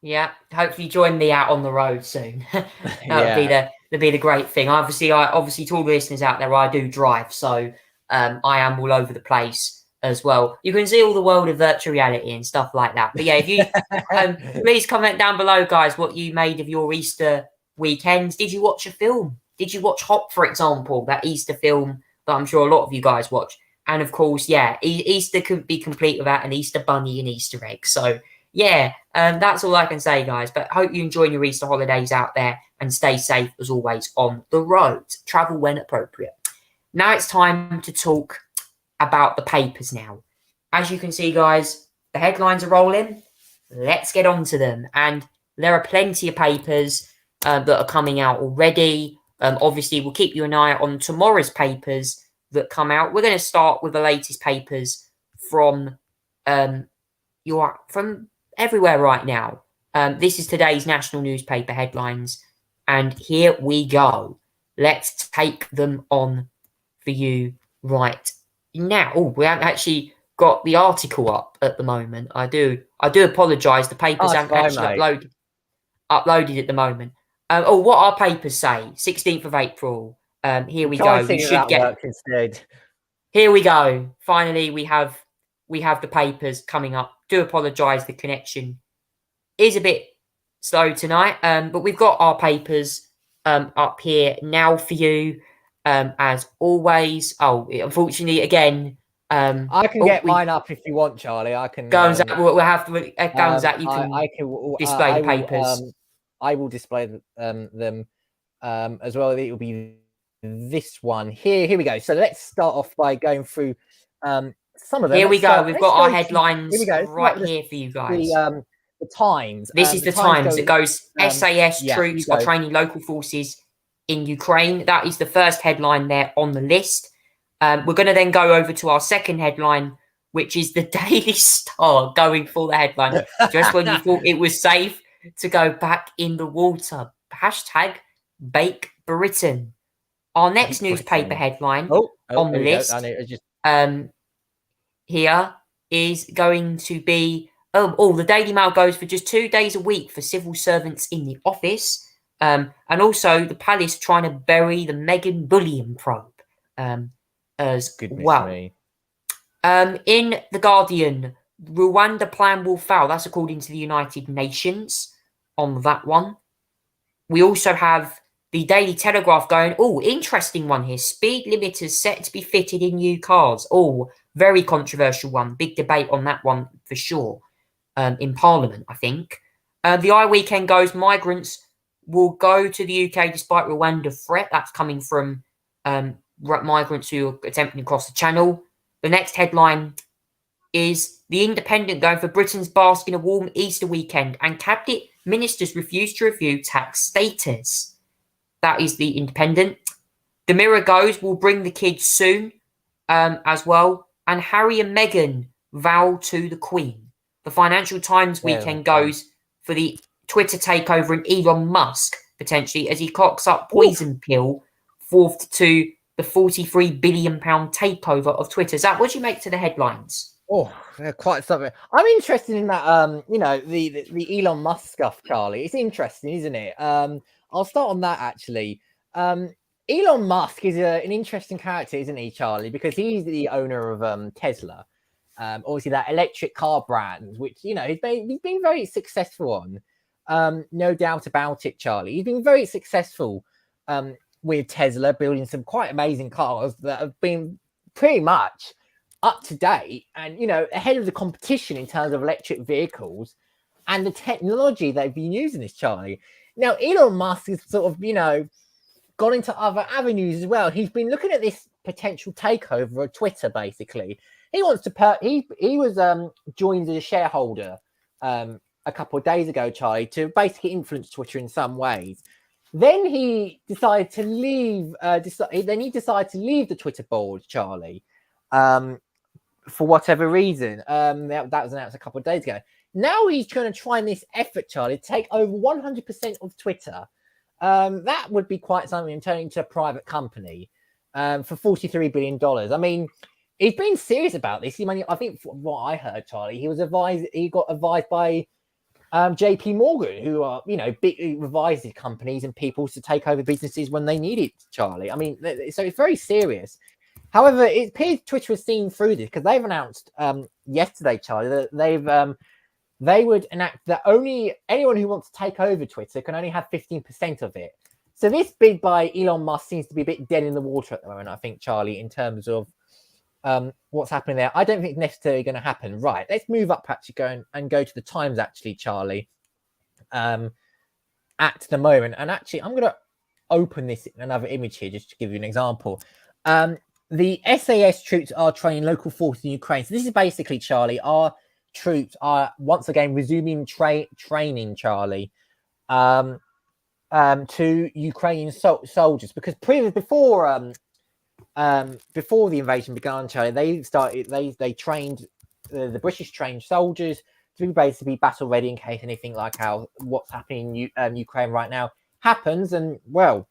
Yeah, hopefully join me out on the road soon. That'd be the great thing. Obviously to all the listeners out there, I do drive, so I am all over the place as well. You can see all the world of virtual reality and stuff like that. But yeah, if you please comment down below, guys, what you made of your Easter weekends. Did you watch a film? Did you watch Hop, for example, that Easter film that I'm sure a lot of you guys watch? And of course, yeah, Easter couldn't be complete without an Easter bunny and Easter egg. So yeah, that's all I can say, guys. But hope you enjoy your Easter holidays out there and stay safe as always on the road. Travel when appropriate. Now it's time to talk about the papers now. As you can see, guys, the headlines are rolling. Let's get on to them. And there are plenty of papers that are coming out already. Obviously, we'll keep you an eye on tomorrow's papers that come out. We're going to start with the latest papers from everywhere right now. This is today's national newspaper headlines. And here we go. Let's take them on for you right now. Oh, we haven't actually got the article up at the moment. I do apologise. The papers haven't actually uploaded at the moment. What our papers say, 16th of April. Here we go. We should get instead. Here we go. Finally, we have the papers coming up do apologise. The connection is a bit slow tonight, but we've got our papers up here now for you, as always. Oh, unfortunately, again, I can get mine up if you want, Charlie. I can go on, we'll have to go on, Zach. You can display the papers. I will display them as well. It will be this one here. Here we go. So let's start off by going through some of them. Here we go. We've got our headlines right here for you guys. The Times. This is the Times. It goes, SAS troops are training local forces in Ukraine. That is the first headline there on the list. We're going to then go over to our second headline, which is the Daily Star, going for the headline. Just when you thought it was safe to go back in the water. Hashtag Bake Britain. Our next newspaper headline on the list here is going to be, the Daily Mail goes for just 2 days a week for civil servants in the office. And also the palace trying to bury the Meghan bullion probe as well. In The Guardian, Rwanda plan will fail. That's according to the United Nations on that one. We also have the Daily Telegraph going, interesting one here. Speed limiters set to be fitted in new cars. Very controversial one. Big debate on that one for sure. In Parliament, I think. The Eye Weekend goes, migrants will go to the UK despite Rwanda threat. That's coming from migrants who are attempting to cross the channel. The next headline is The Independent going for Britain's bask in a warm Easter weekend and cabinet ministers refuse to review tax status. That is The Independent. The Mirror goes, we'll bring the kids soon as well. And Harry and Meghan vow to the Queen. The Financial Times weekend goes for the Twitter takeover and Elon Musk, potentially, as he cocks up poison pill fourth to the £43 billion takeover of Twitter. Zach, what do you make to the headlines? They're quite something. I'm interested in that, the Elon Musk stuff, Charlie. It's interesting, isn't it? I'll start on that, actually. Elon Musk is an interesting character, isn't he, Charlie? Because he's the owner of Tesla. Obviously, that electric car brand, which, he's been very successful on. No doubt about it, Charlie. He's been very successful with Tesla, building some quite amazing cars that have been pretty much up to date and, ahead of the competition in terms of electric vehicles and the technology they've been using this, Charlie. Now, Elon Musk has sort of, gone into other avenues as well. He's been looking at this potential takeover of Twitter, basically. He wants to he was joined as a shareholder a couple of days ago, Charlie, to basically influence Twitter in some ways. Then he decided to leave. He decided to leave the Twitter board, Charlie, for whatever reason. That was announced a couple of days ago. Now he's trying to try this effort, Charlie, to take over 100% of Twitter. That would be quite something in turning to a private company for $43 billion. I mean, he's been serious about this. I think from what I heard, Charlie, he got advised by JP Morgan, who are, big advises companies and people to take over businesses when they need it, Charlie. I mean, so it's very serious. However, it appears Twitter has seen through this because they've announced yesterday, Charlie, that they would enact that only anyone who wants to take over Twitter can only have 15% of it. So this bid by Elon Musk seems to be a bit dead in the water at the moment, I think, Charlie, in terms of what's happening there. I don't think it's necessarily going to happen. Right, let's move up, actually, go to the Times, actually, Charlie, at the moment. And actually, I'm going to open this in another image here just to give you an example. The SAS troops are training local forces in Ukraine. So this is basically, Charlie, our troops are once again resuming training, Charlie, to Ukrainian soldiers, because before the invasion began, Charlie, they trained the British trained soldiers to be basically battle ready in case anything like what's happening in Ukraine right now happens. And well,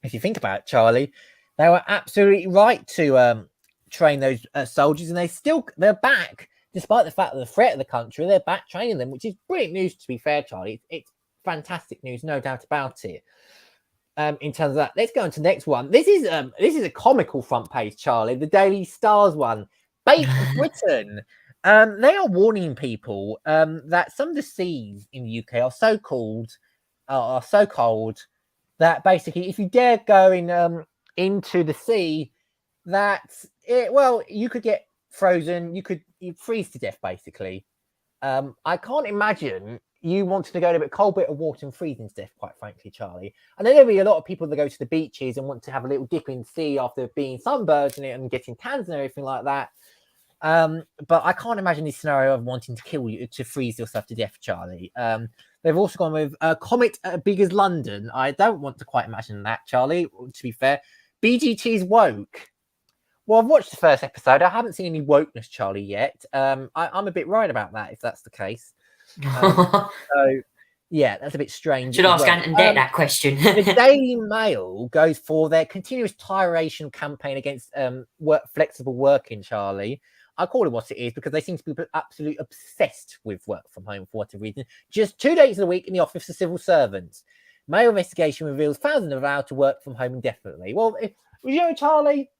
if you think about it, Charlie, they were absolutely right to train those soldiers, and they're back. Despite the fact of the threat of the country, they're back training them, which is brilliant news, to be fair, Charlie. It's fantastic news, no doubt about it. In terms of that, let's go on to the next one. This is a comical front page, Charlie. The Daily Star's one. Bake Britain. They are warning people that some of the seas in the UK are so cold that basically, if you dare go into the sea, you could get frozen. You'd freeze to death, basically. I can't imagine you wanting to go to a cold bit of water and freezing to death, quite frankly, Charlie. And then there'll be a lot of people that go to the beaches and want to have a little dip in the sea after being sunburned in it and getting tans and everything like that. But I can't imagine this scenario of wanting to kill you, to freeze yourself to death, Charlie. They've also gone with Comet big as London. I don't want to quite imagine that, Charlie, to be fair. BGT's woke. Well, I've watched the first episode. I haven't seen any wokeness, Charlie, yet. I'm a bit worried about that, if that's the case. So, yeah, that's a bit strange. Should ask Ant and Debt that question. The Daily Mail goes for their continuous tiration campaign against flexible working, Charlie. I call it what it is because they seem to be absolutely obsessed with work from home for whatever reason. Just 2 days a week in the office for civil servants. Mail investigation reveals thousands are allowed to work from home indefinitely. Well, Charlie,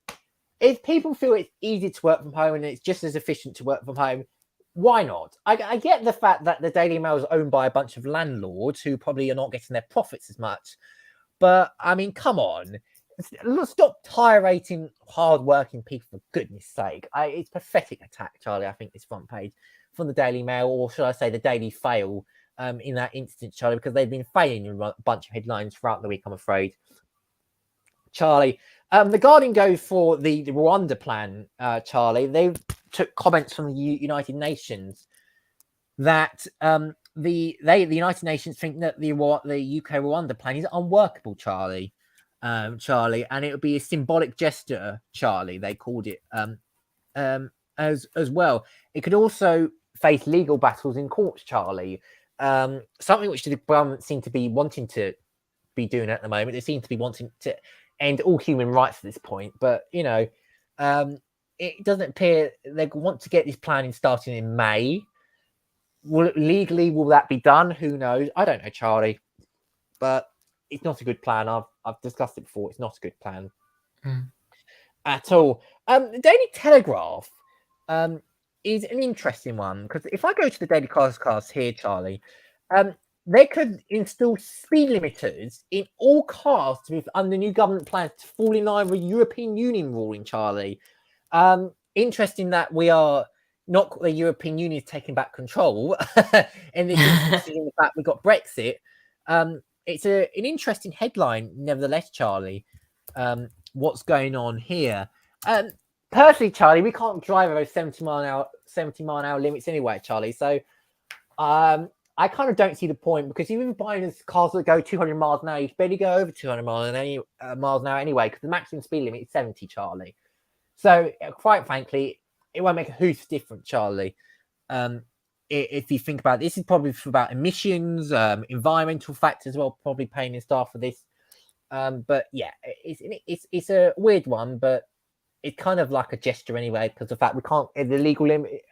if people feel it's easy to work from home and it's just as efficient to work from home, why not? I get the fact that the Daily Mail is owned by a bunch of landlords who probably are not getting their profits as much. But, I mean, come on. Stop tirating hard-working people, for goodness sake. It's pathetic attack, Charlie, I think, this front page from the Daily Mail, or should I say the Daily Fail in that instance, Charlie, because they've been failing in a bunch of headlines throughout the week, I'm afraid. Charlie, the Guardian goes for the Rwanda plan, Charlie. They took comments from the United Nations that the United Nations think that the UK Rwanda plan is unworkable, Charlie. Charlie, and it would be a symbolic gesture, Charlie. They called it as well. It could also face legal battles in courts, Charlie. Something which the government seem to be wanting to be doing at the moment. They seem to be wanting to end all human rights at this point, but it doesn't appear they want to get this planning starting in May. Will that be done? Who knows? I don't know, Charlie, but it's not a good plan. I've discussed it before. It's not a good plan at all. The Daily Telegraph is an interesting one because if I go to the Daily Cast here, Charlie, they could install speed limiters in all cars under new government plans to fall in line with European Union ruling, Charlie. Interesting that we are not the European Union is taking back control, and this is the fact we got Brexit. It's an interesting headline, nevertheless, Charlie. What's going on here? Personally, Charlie, we can't drive over 70 mile an hour limits anyway, Charlie. So, I kind of don't see the point because even buying cars that go 200 miles an hour, you can barely go over 200 miles an hour anyway because the maximum speed limit is 70, Charlie. So, quite frankly, it won't make a hoof difference, Charlie. If you think about it, this is probably about emissions, environmental factors, well, probably paying in staff for this. But yeah, it's a weird one, but it's kind of like a gesture anyway, because the fact we can't, the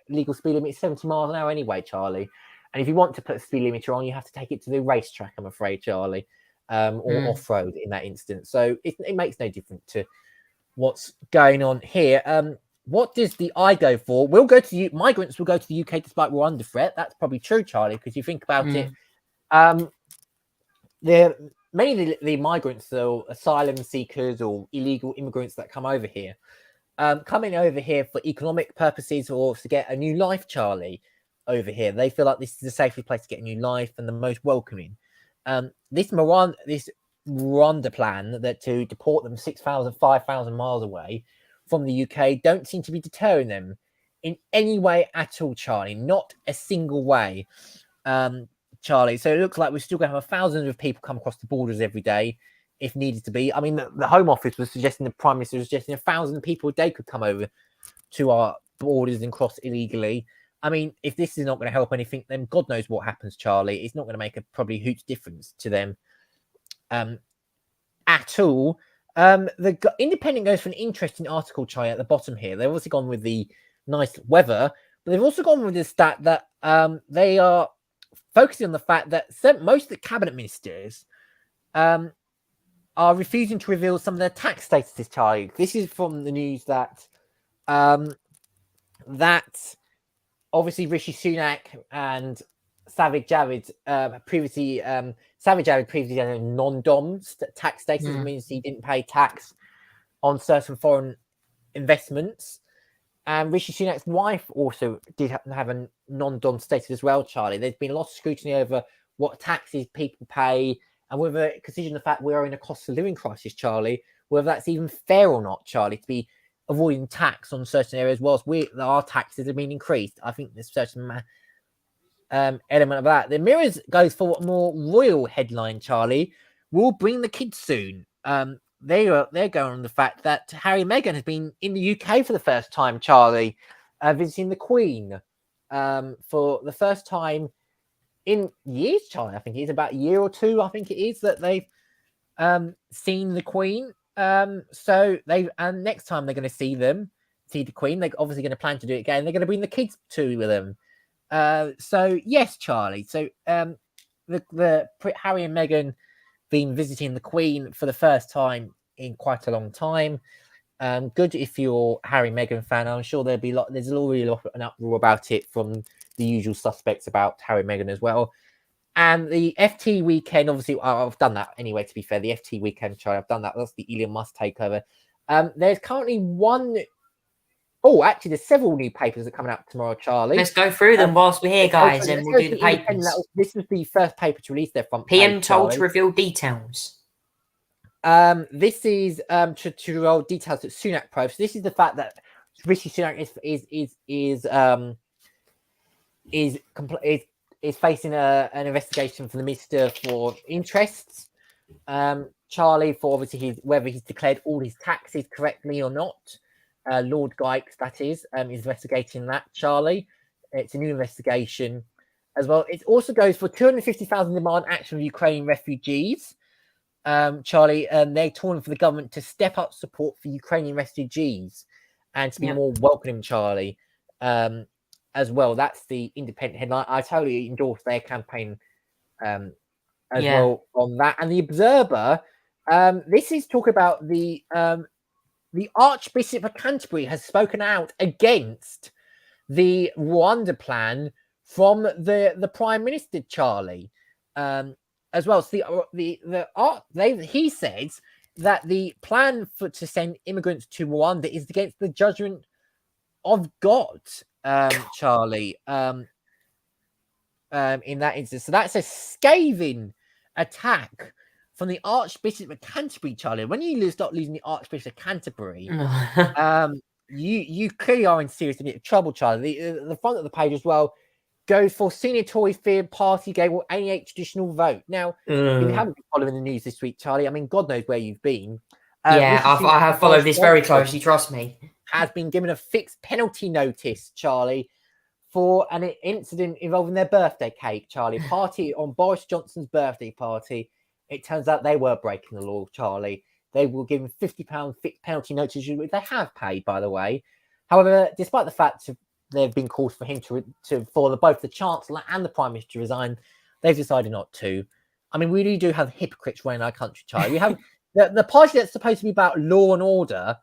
legal speed limit is 70 miles an hour anyway, Charlie. And if you want to put a speed limiter on, you have to take it to the racetrack, I'm afraid, Charlie, or off-road in that instance. So it makes no difference to what's going on here. What does the I go for? Migrants will go to the UK despite we're under threat. That's probably true, Charlie, because you think about it. Many of the migrants, or asylum seekers or illegal immigrants that come over here, coming over here for economic purposes or to get a new life, Charlie, over here. They feel like this is the safest place to get a new life and the most welcoming. This Rwanda plan that to deport them 6,000, 5,000 miles away from the UK don't seem to be deterring them in any way at all, Charlie. Not a single way, Charlie. So it looks like we're still going to have thousands of people come across the borders every day if needed to be. I mean, the Home Office was suggesting, the Prime Minister was suggesting 1,000 people a day could come over to our borders and cross illegally. I mean, if this is not going to help anything, then God knows what happens, Charlie. It's not going to make a probably huge difference to them at all. The Independent goes for an interesting article, Charlie, at the bottom here. They've also gone with the nice weather, but they've also gone with the stat that they are focusing on the fact that most of the cabinet ministers are refusing to reveal some of their tax statuses, Charlie. This is from the news that obviously Rishi Sunak and Savage Javid previously had a non-dom tax status. It means he didn't pay tax on certain foreign investments. And Rishi Sunak's wife also did have a non-dom status as well, Charlie. There's been a lot of scrutiny over what taxes people pay, and whether, considering the fact we are in a cost of living crisis, Charlie, whether that's even fair or not, Charlie, to be avoiding tax on certain areas whilst our taxes have been increased. I think there's a certain element of that. The Mirrors goes for a more royal headline, Charlie. We'll bring the kids soon. They're going on the fact that Harry and Meghan has been in the UK for the first time, Charlie, visiting the Queen for the first time in years, Charlie. I think it's about a year or two. I think it is that they've seen the Queen. So next time they're going to see the Queen, they're obviously going to plan to do it again. They're going to bring the kids with them. So yes, Charlie. So the Harry and Meghan been visiting the Queen for the first time in quite a long time. Good if you're a Harry and Meghan fan. I'm sure there's already an uproar about it from the usual suspects about Harry and Meghan as well. And the FT weekend, obviously, I've done that anyway, to be fair. The FT weekend, Charlie, I've done that. That's the Elon Musk takeover. There's currently actually, there's several new papers that are coming out tomorrow, Charlie. Let's go through them whilst we're here, guys, and we'll do the papers. This was the first paper to release their front PM page, told Charlie. to reveal details. This is to reveal details that Sunak probes. This is the fact that Rishi Sunak is facing an investigation from the Minister for Interests, Charlie, for obviously whether he's declared all his taxes correctly or not. Lord Gykes, that is investigating that, Charlie. It's a new investigation as well. It also goes for 250,000 demand action of Ukrainian refugees, Charlie, and they're calling for the government to step up support for Ukrainian refugees and to be more welcoming, Charlie, as well. That's the independent headline. I totally endorse their campaign as well on that. And the Observer, this is talk about the Archbishop of Canterbury has spoken out against the Rwanda plan from the Prime Minister, Charlie, as well. So he says that the plan to send immigrants to Rwanda is against the judgment of God, Charlie. In that instance, so that's a scathing attack from the Archbishop of Canterbury, Charlie. When you start losing the Archbishop of Canterbury, you clearly are in serious trouble, Charlie. The front of the page as well goes for senior Tory fear party gave will alienate traditional vote. Now, if you haven't been following the news this week, Charlie, I mean, God knows where you've been. I have followed this very closely, trust me. Has been given a fixed penalty notice, Charlie, for an incident involving their birthday cake, Charlie. Party on Boris Johnson's birthday party. It turns out they were breaking the law, Charlie. They were given £50 fixed penalty notice, which they have paid, by the way. However, despite the fact there have been calls for him for both the Chancellor and the Prime Minister to resign, they've decided not to. I mean, we really do have hypocrites running our country, Charlie. We have the party that's supposed to be about law and order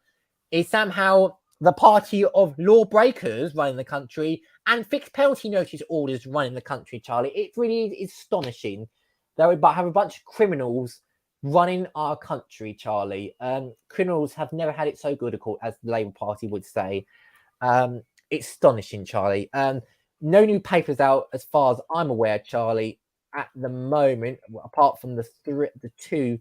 is somehow the party of lawbreakers running the country and fixed penalty notice orders running the country, Charlie. It really is astonishing that we have a bunch of criminals running our country, Charlie. Criminals have never had it so good, as the Labour Party would say. It's astonishing, Charlie. No new papers out, as far as I'm aware, Charlie, at the moment, apart from the two.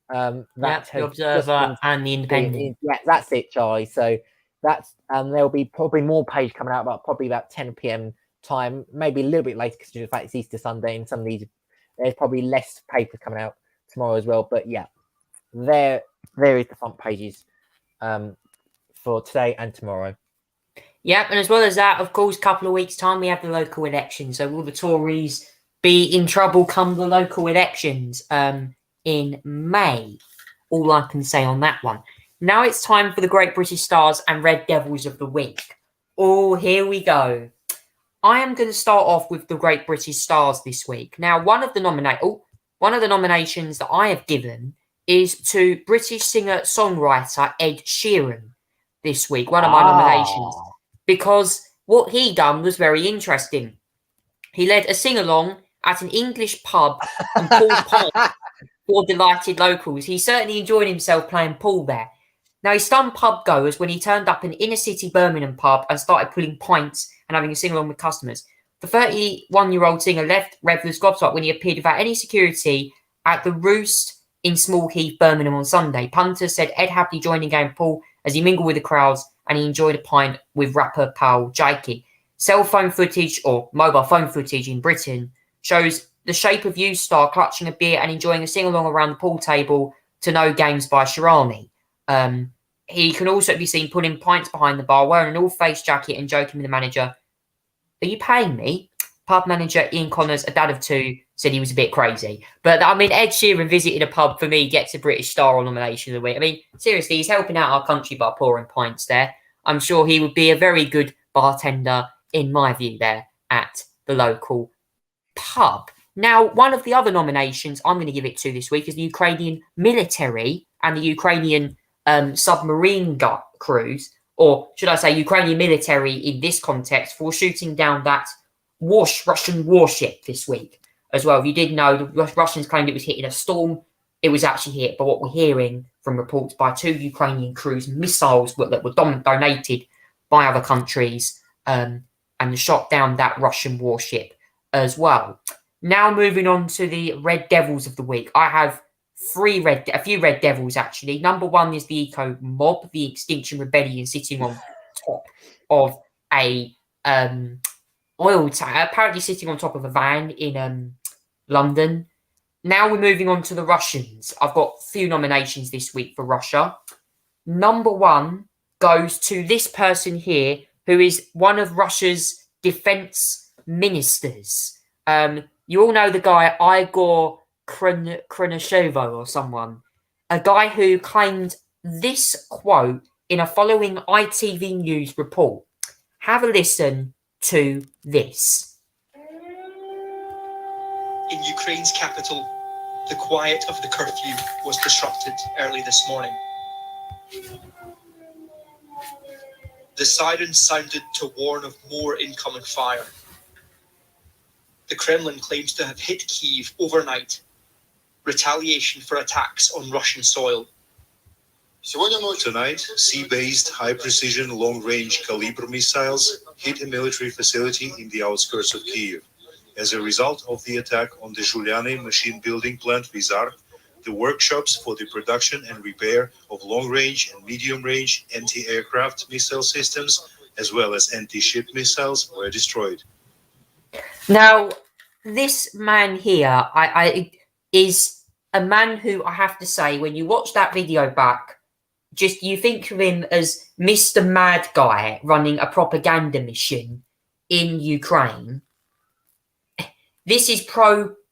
The Observer and the Independent. Yeah, that's it, Charlie. So that's there'll be probably more page coming out about 10 p.m. time, maybe a little bit later because the fact it's Easter Sunday and some of these there's probably less papers coming out tomorrow as well. But yeah, there is the front pages for today and tomorrow. Yeah, and as well as that, of course, a couple of weeks' time we have the local elections. So will the Tories be in trouble come the local elections in May? All I can say on that one. Now it's time for the Great British Stars and Red Devils of the Week. Oh, here we go. I am going to start off with the Great British Stars this week. Now, one of the nominations that I have given is to British singer-songwriter Ed Sheeran this week. One of my nominations. Because what he done was very interesting. He led a sing-along at an English pub and pulled pints for delighted locals. He certainly enjoyed himself playing pool there. Now, he stunned pub goers when he turned up in inner-city Birmingham pub and started pulling pints and having a sing-along with customers. The 31-year-old singer left revellers gobsmacked when he appeared without any security at the Roost in Small Heath, Birmingham on Sunday. Punters said Ed happily joined in game pool as he mingled with the crowds and he enjoyed a pint with rapper pal Jakey. Cell phone footage or mobile phone footage in Britain shows the Shape of You star clutching a beer and enjoying a sing-along around the pool table to No Games by Sheeran. He can also be seen pulling pints behind the bar, wearing an all-face jacket and joking with the manager. Are you paying me? Pub manager Ian Connors, a dad of two, said he was a bit crazy. But, I mean, Ed Sheeran visited a pub, for me, gets a British Star nomination of the week. I mean, seriously, he's helping out our country by pouring pints there. I'm sure he would be a very good bartender, in my view, there at the local pub. Now, one of the other nominations I'm going to give it to this week is the Ukrainian military and the Ukrainian submarine crews, or should I say Ukrainian military in this context, for shooting down that Russian warship this week as well. If you did know, the Russians claimed it was hit in a storm. It was actually hit by what we're hearing from reports by 2 Ukrainian crews, missiles that were donated by other countries, and shot down that Russian warship as well. Now moving on to the Red Devils of the week. I have a few Red Devils actually. Number one is the Eco Mob, the Extinction Rebellion, sitting on top of a oil tank, apparently sitting on top of a van in London. Now we're moving on to the Russians. I've got a few nominations this week for Russia. Number one goes to this person here, who is one of Russia's defense ministers. You all know the guy Igor Krenashevo or someone, a guy who claimed this quote in a following ITV News report. Have a listen to this. In Ukraine's capital, the quiet of the curfew was disrupted early this morning. The sirens sounded to warn of more incoming fire. The Kremlin claims to have hit Kyiv overnight, retaliation for attacks on Russian soil. Tonight, sea-based high-precision long-range Kalibr missiles hit a military facility in the outskirts of Kyiv. As a result of the attack on the Zhuliany machine-building plant Vizar, the workshops for the production and repair of long-range and medium-range anti-aircraft missile systems, as well as anti-ship missiles, were destroyed. Now, this man here is a man who, I have to say, when you watch that video back, just you think of him as Mr. Mad Guy running a propaganda mission in Ukraine. This is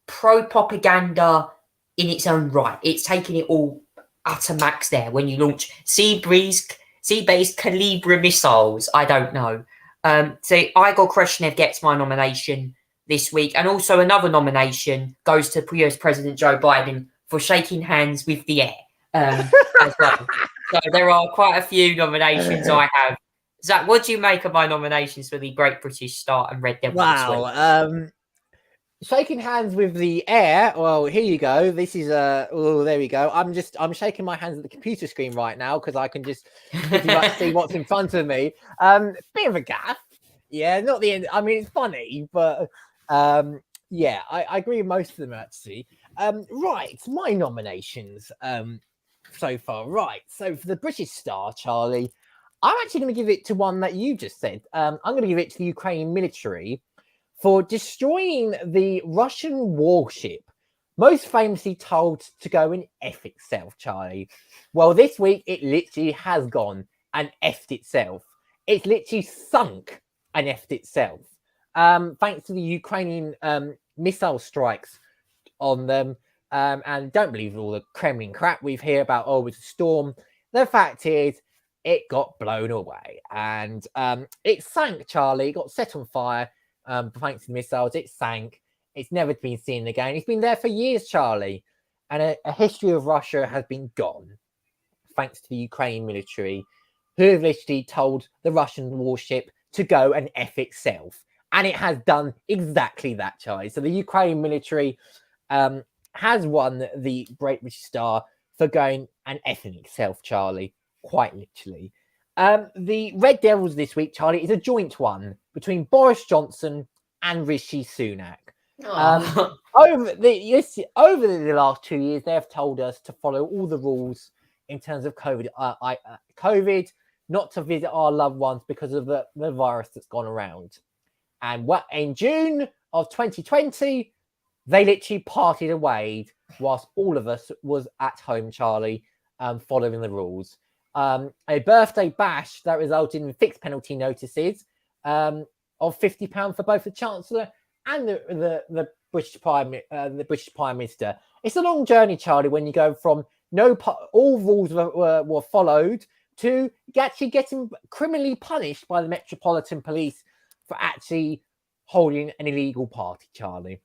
pro-propaganda in its own right. It's taking it all utter max there when you launch sea-based Kalibr missiles. I don't know. So Igor Kreshnev gets my nomination this week. And also another nomination goes to US President Joe Biden for shaking hands with the air as well. So there are quite a few nominations I have. Zach, what do you make of my nominations for the Great British Start and Red Devils this week? Shaking hands with the air. Well, here you go. This is oh, there we go. I'm shaking my hands at the computer screen right now because I can just pretty much see what's in front of me. Bit of a gaff. Yeah, not the end. I mean, it's funny, but yeah, I agree with most of them actually. Right, my nominations so far. Right, so for the British Star, Charlie, I'm actually going to give it to one that you just said. I'm going to give it to the Ukrainian military for destroying the Russian warship, most famously told to go and F itself, Charlie. Well, this week it literally has gone and F'd itself. It's literally sunk and F'd itself. Thanks to the Ukrainian missile strikes on them. And don't believe all the Kremlin crap we've heard about, oh, it's a storm. The fact is, it got blown away. And it sank, Charlie. It got set on fire. Thanks to the missiles, it sank. It's never been seen again. It's been there for years, Charlie. And a history of Russia has been gone, thanks to the Ukrainian military, who have literally told the Russian warship to go and F itself. And it has done exactly that, Charlie. So the Ukrainian military has won the Great British Star for going and effing itself, Charlie, quite literally. The Red Devils this week, Charlie, is a joint one between Boris Johnson and Rishi Sunak. Over the last 2 years, they have told us to follow all the rules in terms of COVID, not to visit our loved ones because of the virus that's gone around. And in June of 2020, they literally partied away whilst all of us was at home, Charlie, following the rules. A birthday bash that resulted in fixed penalty notices of £50 for both the Chancellor and the British Prime Minister. It's a long journey, Charlie, when you go from all rules were followed to actually getting criminally punished by the Metropolitan Police for actually holding an illegal party, Charlie.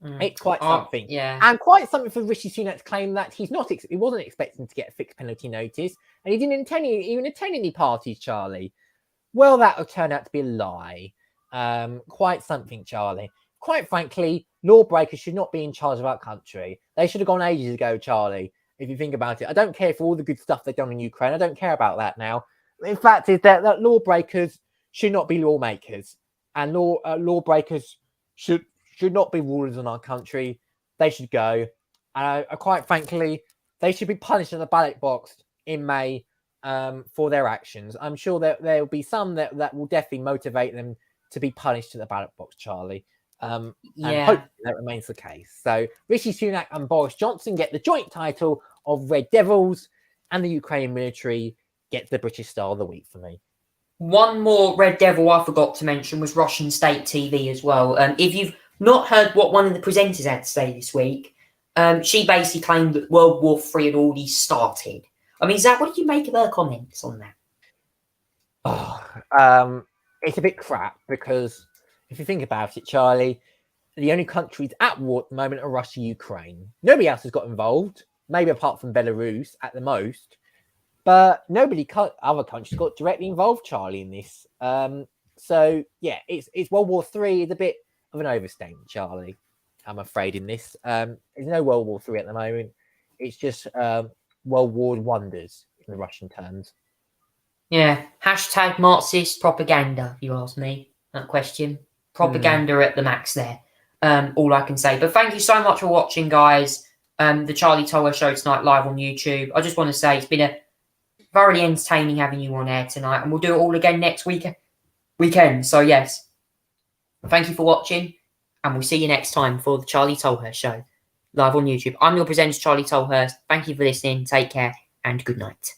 It's quite something. Yeah. And quite something for Rishi Sunak to claim that he wasn't expecting to get a fixed penalty notice and he didn't even attend any parties, Charlie. Well, that will turn out to be a lie. Quite something, Charlie. Quite frankly, lawbreakers should not be in charge of our country. They should have gone ages ago, Charlie, if you think about it. I don't care for all the good stuff they've done in Ukraine. I don't care about that now. In fact, is that lawbreakers should not be lawmakers. And lawbreakers should not be rulers in our country. They should go. Quite frankly, they should be punished in the ballot box in May for their actions. I'm sure that there will be some that will definitely motivate them to be punished in the ballot box, Charlie. And hopefully that remains the case. So Rishi Sunak and Boris Johnson get the joint title of Red Devils, and the Ukrainian military gets the British Star of the Week for me. One more Red Devil I forgot to mention was Russian state TV as well. If you've not heard what one of the presenters had to say this week, she basically claimed that World War III had already started. I mean, Zach, what did you make of her comments on that? It's a bit crap because if you think about it, Charlie, the only countries at war at the moment are Russia, Ukraine. Nobody else has got involved, maybe apart from Belarus at the most. But other countries got directly involved, Charlie, in this. So, yeah, it's World War III is a bit of an overstatement, Charlie, I'm afraid, in this. There's no World War III at the moment. It's just World War Wonders in the Russian terms. Yeah, hashtag Marxist propaganda, if you ask me, that question. Propaganda at the max there. All I can say. But thank you so much for watching, guys. The Charlie Tolhurst Show tonight live on YouTube. I just want to say it's been a thoroughly entertaining having you on air tonight, and we'll do it all again next weekend. So yes, thank you for watching, and we'll see you next time for the Charlie Tolhurst Show live on YouTube. I'm your presenter, Charlie Tolhurst. Thank you for listening. Take care and good night.